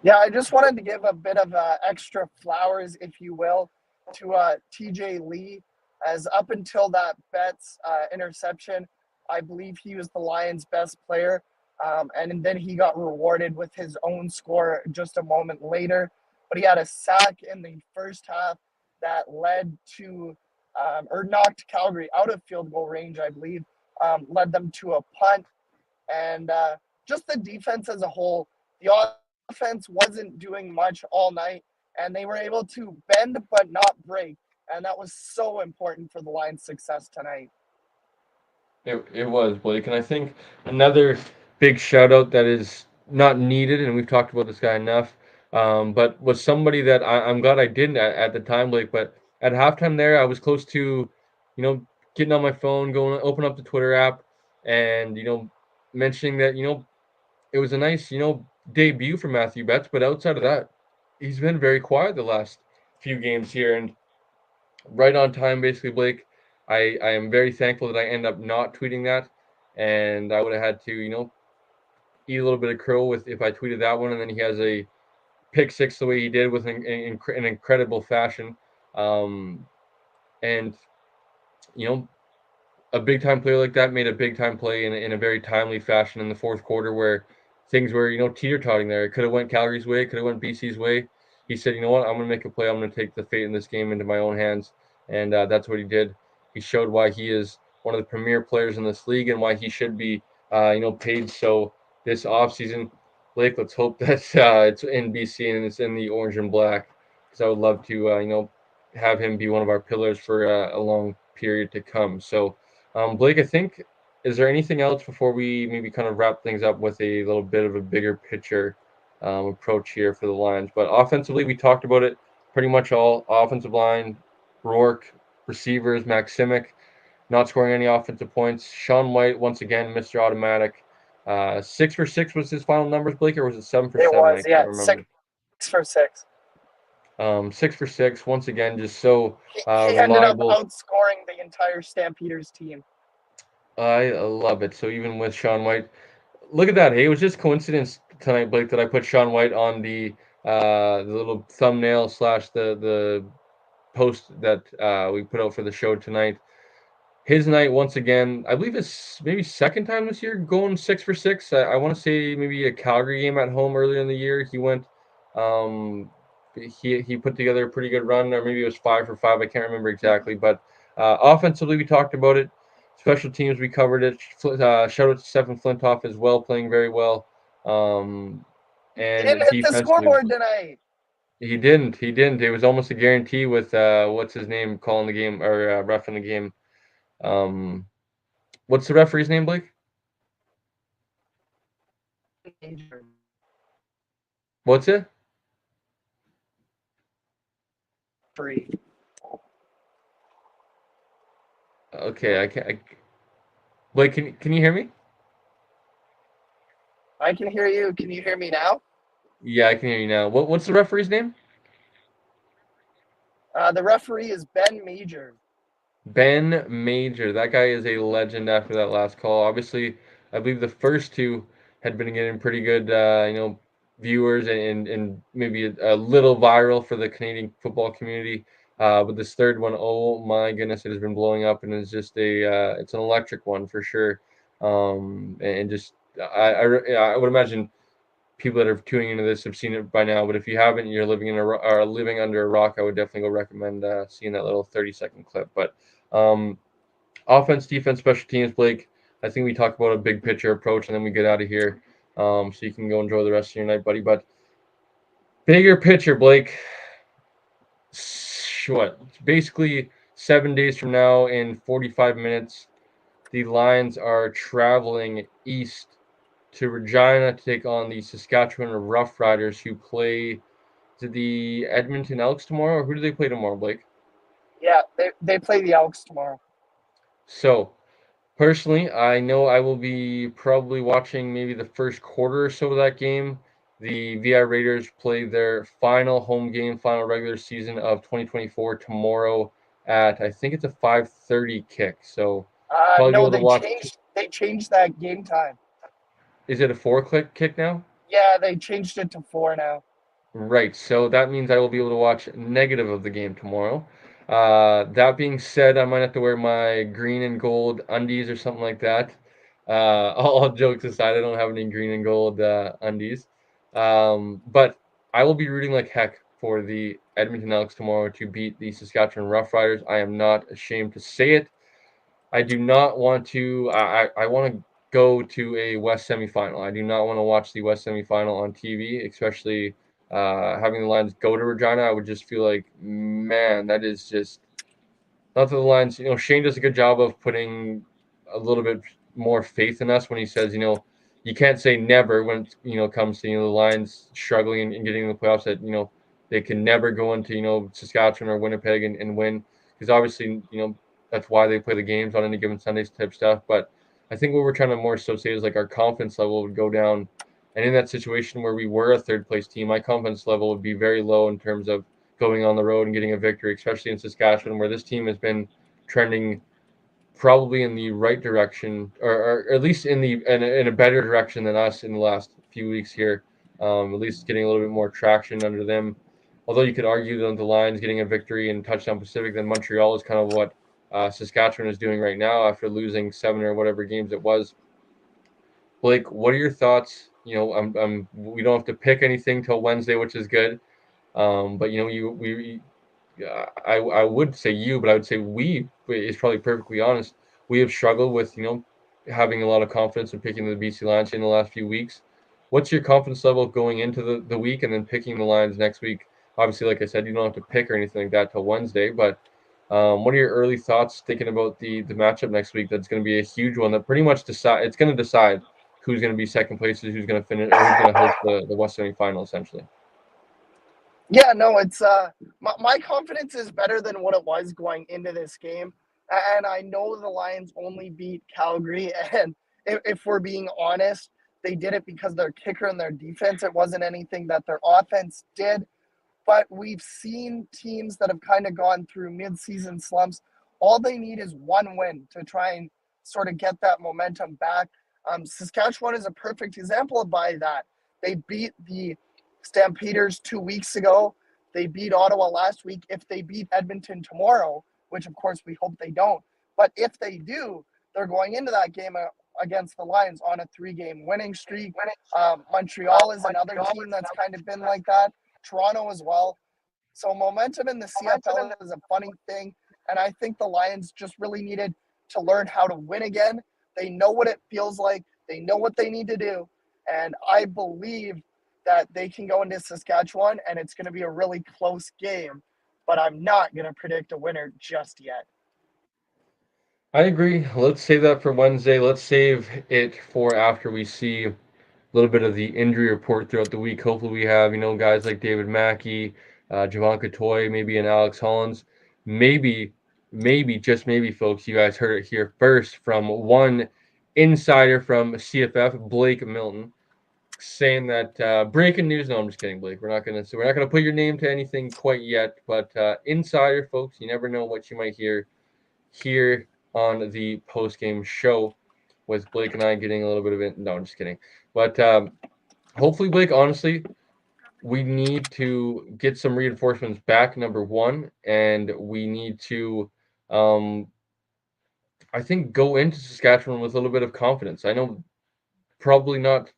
S2: Yeah, I just wanted to give a bit of extra flowers, if you will, to TJ Lee, as up until that Betts interception, I believe he was the Lions' best player. And then he got rewarded with his own score just a moment later. But he had a sack in the first half that led to, or knocked Calgary out of field goal range, I believe, led them to a punt. And just the defense as a whole, the offense wasn't doing much all night, and they were able to bend but not break, and that was so important for the Lions' success tonight.
S1: It was, Blake, and I think another big shout out that is not needed, and we've talked about this guy enough, but was somebody that I'm glad I didn't at the time, Blake. But at halftime there, I was close to, getting on my phone, going open up the Twitter app, and mentioning that it was a nice debut for Matthew Betts, but outside of that, he's been very quiet the last few games here, and right on time, basically, Blake. I am very thankful that I end up not tweeting that, and I would have had to, eat a little bit of crow with if I tweeted that one, and then he has a pick six the way he did with an incredible fashion, um, and you know a big time player like that made a big time play in a very timely fashion in the fourth quarter where things were teeter totting there. It could have went Calgary's way, could have went BC's way. He said, you know what, I'm going to make a play. I'm going to take the fate in this game into my own hands, and that's what he did. He showed why he is one of the premier players in this league and why he should be paid so this offseason. Blake, let's hope that it's in BC and it's in the orange and black because I would love to have him be one of our pillars for a long period to come. So. Blake, I think, is there anything else before we maybe kind of wrap things up with a little bit of a bigger picture approach here for the Lions? But offensively, we talked about it pretty much all. Offensive line, Rourke, receivers, Maximic, not scoring any offensive points. Sean White, once again, Mr. Automatic. 6 for 6 was his final numbers, Blake, or was it 7 for 7?
S2: It
S1: I
S2: was,
S1: can't
S2: yeah,
S1: remember.
S2: 6 for 6.
S1: 6 for 6, once again, just so
S2: He ended up
S1: reliable.
S2: outscoring the entire Stampeders team.
S1: I love it. So even with Sean White, look at that. Hey, it was just coincidence tonight, Blake, that I put Sean White on the little thumbnail slash the post that we put out for the show tonight. His night once again. I believe it's maybe second time this year going 6 for 6. I want to say maybe a Calgary game at home earlier in the year. He went. Um, he put together a pretty good run, or maybe it was 5 for 5. I can't remember exactly, but offensively we talked about it. Special teams we covered it. Shout out to Stephen Flintoff as well, playing very well. Um,
S2: He didn't
S1: and
S2: hit the
S1: defensively,
S2: scoreboard tonight.
S1: he didn't. He didn't. It was almost a guarantee with what's his name calling the game or ref in the game. Um, what's the referee's name, Blake? What's it?
S2: Free.
S1: Okay, I can't. Blake, can you hear me?
S2: I can hear you. Can you hear me now?
S1: Yeah, I can hear you now. What's the referee's name?
S2: The referee is Ben Major.
S1: Ben Major. That guy is a legend after that last call. Obviously, I believe the first two had been getting pretty good, viewers and maybe a little viral for the Canadian football community. But this third one, oh my goodness, it has been blowing up and it's just it's an electric one for sure. And just I would imagine people that are tuning into this have seen it by now. But if you haven't, you're living or living under a rock. I would definitely go recommend seeing that little 30-second clip. But um, offense, defense, special teams, Blake. I think we talk about a big picture approach, and then we get out of here, so you can go enjoy the rest of your night, buddy. But bigger picture, Blake. What? Basically, 7 days from now, in 45 minutes, the Lions are traveling east to Regina to take on the Saskatchewan Roughriders, who play to the Edmonton Elks tomorrow. Or who do they play tomorrow, Blake?
S2: Yeah, they play the Elks tomorrow.
S1: So personally, I know I will be probably watching maybe the first quarter or so of that game. The VI Raiders play their final home game, final regular season of 2024 tomorrow at I think it's a 5:30 kick. So probably be
S2: No,
S1: able to watch.
S2: they changed that game time.
S1: Is it a 4 click kick now?
S2: Yeah, they changed it to 4 now.
S1: Right. So that means I will be able to watch negative of the game tomorrow. That being said, I might have to wear my green and gold undies or something like that. All jokes aside, I don't have any green and gold undies. But I will be rooting like heck for the Edmonton Elks tomorrow to beat the Saskatchewan Roughriders. I am not ashamed to say it. I do not want to. I want to go to a West semifinal. I do not want to watch the West semifinal on TV, especially having the Lions go to Regina. I would just feel like, man, that is just not that the Lions. Shane does a good job of putting a little bit more faith in us when he says, you can't say never when it, comes to the Lions struggling and getting in the playoffs. That they can never go into Saskatchewan or Winnipeg and win, because obviously that's why they play the games on any given Sundays type stuff. But I think what we're trying to more so say is like our confidence level would go down, and in that situation where we were a third place team, my confidence level would be very low in terms of going on the road and getting a victory, especially in Saskatchewan, where this team has been trending probably in the right direction, or at least in a better direction than us in the last few weeks here. At least getting a little bit more traction under them. Although you could argue that the Lions getting a victory in Touchdown Pacific, then Montreal is kind of what Saskatchewan is doing right now after losing 7 or whatever games it was. Blake, what are your thoughts? We don't have to pick anything till Wednesday, which is good. But I would say you, but I would say we is probably perfectly honest. We have struggled with having a lot of confidence in picking the BC Lions in the last few weeks. What's your confidence level going into the week and then picking the Lions next week? Obviously, like I said, you don't have to pick or anything like that till Wednesday. But what are your early thoughts thinking about the matchup next week? That's going to be a huge one that pretty much decide. It's going to decide who's going to be second place, who's going to finish, or who's going to host the West semifinal essentially.
S2: Yeah, no, it's my confidence is better than what it was going into this game, and I know the Lions only beat Calgary, and if we're being honest, they did it because their kicker and their defense. It wasn't anything that their offense did. But we've seen teams that have kind of gone through mid-season slumps. All they need is one win to try and sort of get that momentum back. Saskatchewan is a perfect example by that. They beat the Stampeders 2 weeks ago. They beat Ottawa last week. If they beat Edmonton tomorrow, which of course we hope they don't, but if they do, they're going into that game against the Lions on a 3-game winning streak. Montreal is another team that's kind of been like that. Toronto as well. So momentum in the CFL is a funny thing, and I think the Lions just really needed to learn how to win again. They know what it feels like. They know what they need to do, and I believe that they can go into Saskatchewan and it's going to be a really close game, but I'm not going to predict a winner just yet.
S1: I agree. Let's save that for Wednesday. Let's save it for after we see a little bit of the injury report throughout the week. Hopefully, we have guys like David Mackey, Javon Toy, maybe an Alex Hollins. Maybe just maybe, folks. You guys heard it here first from one insider from CFF, Blake Milton, saying that breaking news. No, I'm just kidding, Blake. We're not gonna put your name to anything quite yet. But insider, folks, you never know what you might hear here on the post game show with Blake and I getting a little bit of it. No, I'm just kidding. But hopefully, Blake, honestly, we need to get some reinforcements back, number one, and we need to, I think, go into Saskatchewan with a little bit of confidence. I know probably not.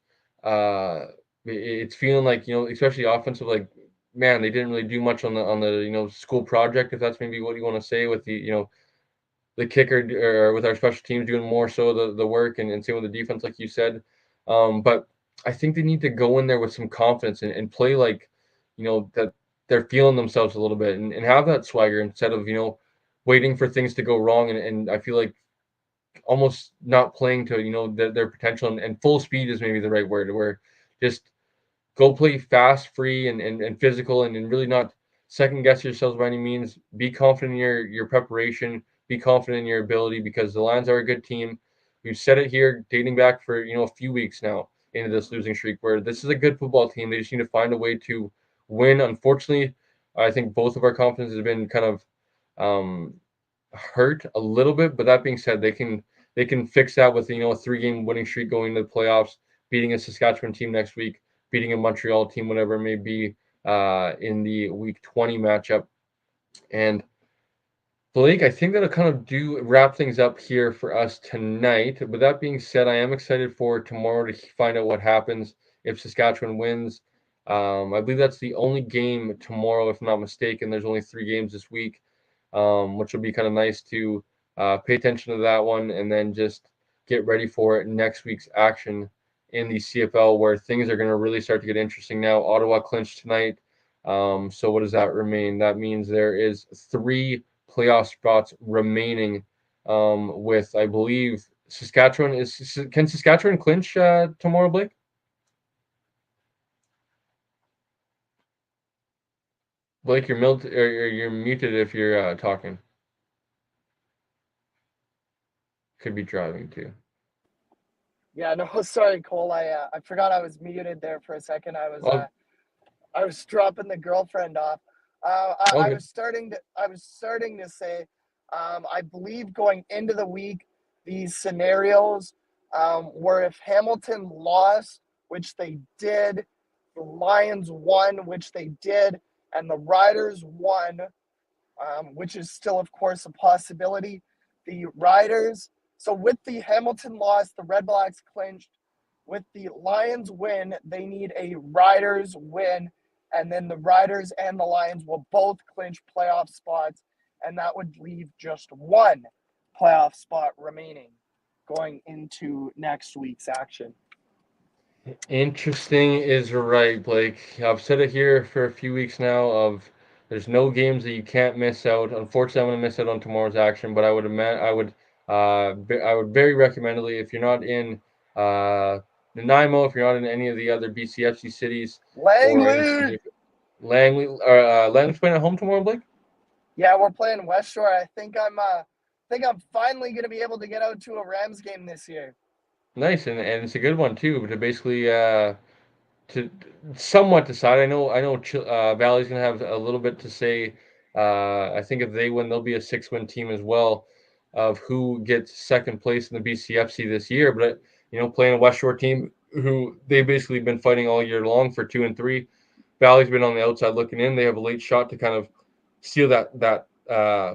S1: Uh, it's feeling like especially offensive, like man, they didn't really do much on the school project, if that's maybe what you want to say with the kicker or with our special teams doing more so the work and same with the defense, like you said. But I think they need to go in there with some confidence and play like, that they're feeling themselves a little bit and have that swagger instead of, waiting for things to go wrong. And I feel like almost not playing to, their potential and full speed is maybe the right word, where just go play fast, free, and physical, and really not second guess yourselves by any means. Be confident in your preparation. Be confident in your ability, because the Lions are a good team. We've said it here, dating back for a few weeks now into this losing streak, where this is a good football team. They just need to find a way to win. Unfortunately, I think both of our confidence has been kind of um, hurt a little bit. But that being said, they can fix that with a 3-game winning streak going into the playoffs, beating a Saskatchewan team next week, beating a Montreal team, whatever it may be. in the Week 20 matchup. And Blake, I think that'll kind of do wrap things up here for us tonight. With that being said, I am excited for tomorrow to find out what happens if Saskatchewan wins. I believe that's the only game tomorrow, if I'm not mistaken. There's only 3 games this week, which will be kind of nice to pay attention to that one and then just get ready for next week's action in the CFL, where things are going to really start to get interesting now. Ottawa clinched tonight. So what does that remain? That means there is 3 playoff spots remaining, with, I believe, Saskatchewan. Can Saskatchewan clinch tomorrow, Blake? Blake, you're muted if you're talking. Could be driving too.
S2: Yeah, no, sorry, Cole. I forgot I was muted there for a second.
S1: All,
S2: I was dropping the girlfriend off.
S1: all
S2: I
S1: good.
S2: was starting to say, I believe going into the week, these scenarios were if Hamilton lost, which they did, the Lions won, which they did, and the Riders won, which is still, of course, a possibility. The Riders, so with the Hamilton loss, the Red Blacks clinched. With the Lions win, they need a Riders win, and then the Riders and the Lions will both clinch playoff spots, and that would leave just one playoff spot remaining going into next week's action.
S1: Interesting is right, Blake. I've said it here for a few weeks now. Of There's no games that you can't miss out. Unfortunately, I'm going to miss out on tomorrow's action, but I would very recommendedly, if you're not in Nanaimo, if you're not in any of the other BCFC cities, or in
S2: Langley!
S1: Langley's playing at home tomorrow, Blake.
S2: Yeah, we're playing West Shore. I think I'm finally going to be able to get out to a Rams game this year.
S1: Nice, and it's a good one too. To basically to somewhat decide. I know Valley's gonna have a little bit to say. I think if they win, they'll be a 6-win team as well, of who gets second place in the BCFC this year. But playing a West Shore team who they've basically been fighting all year long for 2 and 3. Valley's been on the outside looking in. They have a late shot to kind of steal that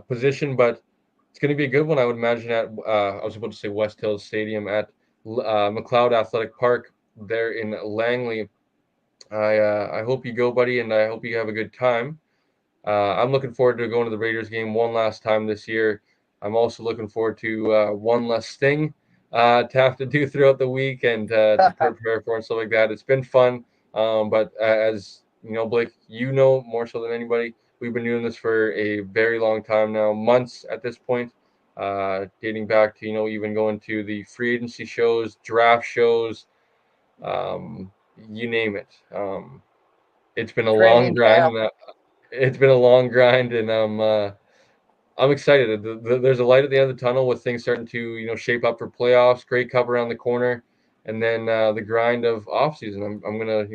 S1: position, but it's going to be a good one, I would imagine. At I was about to say West Hills Stadium at McLeod Athletic Park there in Langley. I hope you go, buddy, and I hope you have a good time. I'm looking forward to going to the Raiders game one last time this year. I'm also looking forward to one less thing to have to do throughout the week and to prepare for and stuff like that. It's been fun, but as you know, Blake, more so than anybody, we've been doing this for a very long time now, months at this point, dating back to even going to the free agency shows, draft shows, you name it. It's been a long
S2: Training
S1: grind,
S2: camp.
S1: and it's been a long grind, and I'm excited. There's a light at the end of the tunnel with things starting to shape up for playoffs. Great Cup around the corner, and then the grind of off season. I'm gonna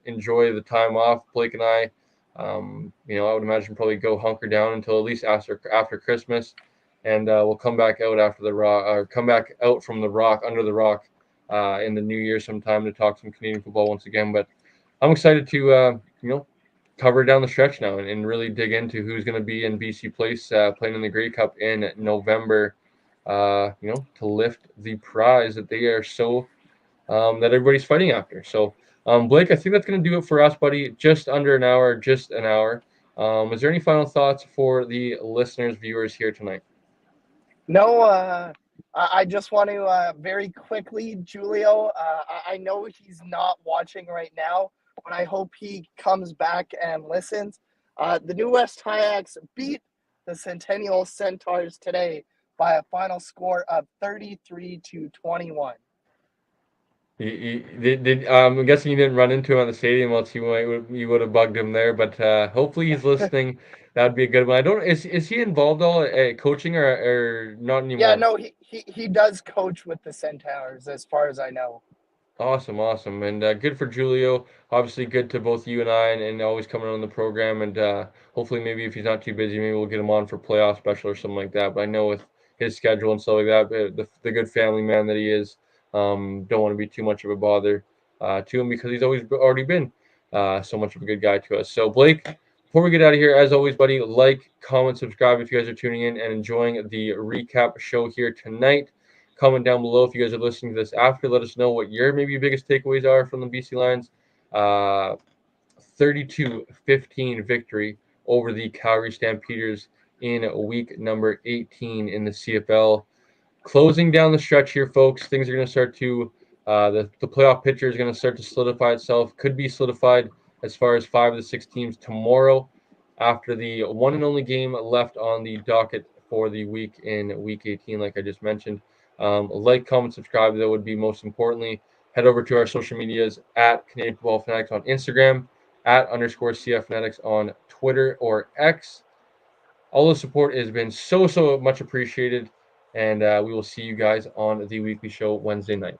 S1: enjoy the time off. Blake and I, I would imagine probably go hunker down until at least after Christmas, and we'll come back out after the rock, or come back out from the rock under the rock in the new year sometime to talk some Canadian football once again. But I'm excited to cover down the stretch now and really dig into who's going to be in BC Place playing in the Grey Cup in November. To lift the prize that they are that everybody's fighting after. So, Blake, I think that's going to do it for us, buddy. Just under an hour, just an hour. Is there any final thoughts for the listeners, viewers here tonight?
S2: No, I just want to very quickly, Julio. I know he's not watching right now, but I hope he comes back and listens. The New West Hayaks beat the Centennial Centaurs today by a final score of 33-21.
S1: I'm guessing you didn't run into him at the stadium, else you would have bugged him there. But hopefully he's listening. That'd be a good one. I don't is he involved all at coaching or not
S2: Yeah,
S1: anymore?
S2: no, he does coach with the Centaurs, as far as I know.
S1: Awesome, awesome, and good for Julio. Obviously, good to both you and I, and always coming on the program. And hopefully, maybe if he's not too busy, maybe we'll get him on for playoff special or something like that. But I know with his schedule and stuff like that, the good family man that he is, don't want to be too much of a bother to him because he's always already been So much of a good guy to us. So Blake, before we get out of here, as always, buddy, like, comment, subscribe if you guys are tuning in and enjoying the recap show here tonight. Comment down below if you guys are listening to this after. Let us know what your maybe biggest takeaways are from the BC Lions. 32-15 victory over the Calgary Stampeders in week number 18 in the CFL. Closing down the stretch here, folks. Things are going to start to the playoff picture is going to start to solidify itself. Could be solidified as far as 5 of the 6 teams tomorrow, after the one and only game left on the docket for the week in week 18, like I just mentioned. Like, comment, subscribe. That would be most importantly. Head over to our social medias at Canadian Football Fanatics on Instagram, @_CF Fanatics on Twitter or X. All the support has been so much appreciated, and we will see you guys on the weekly show Wednesday night.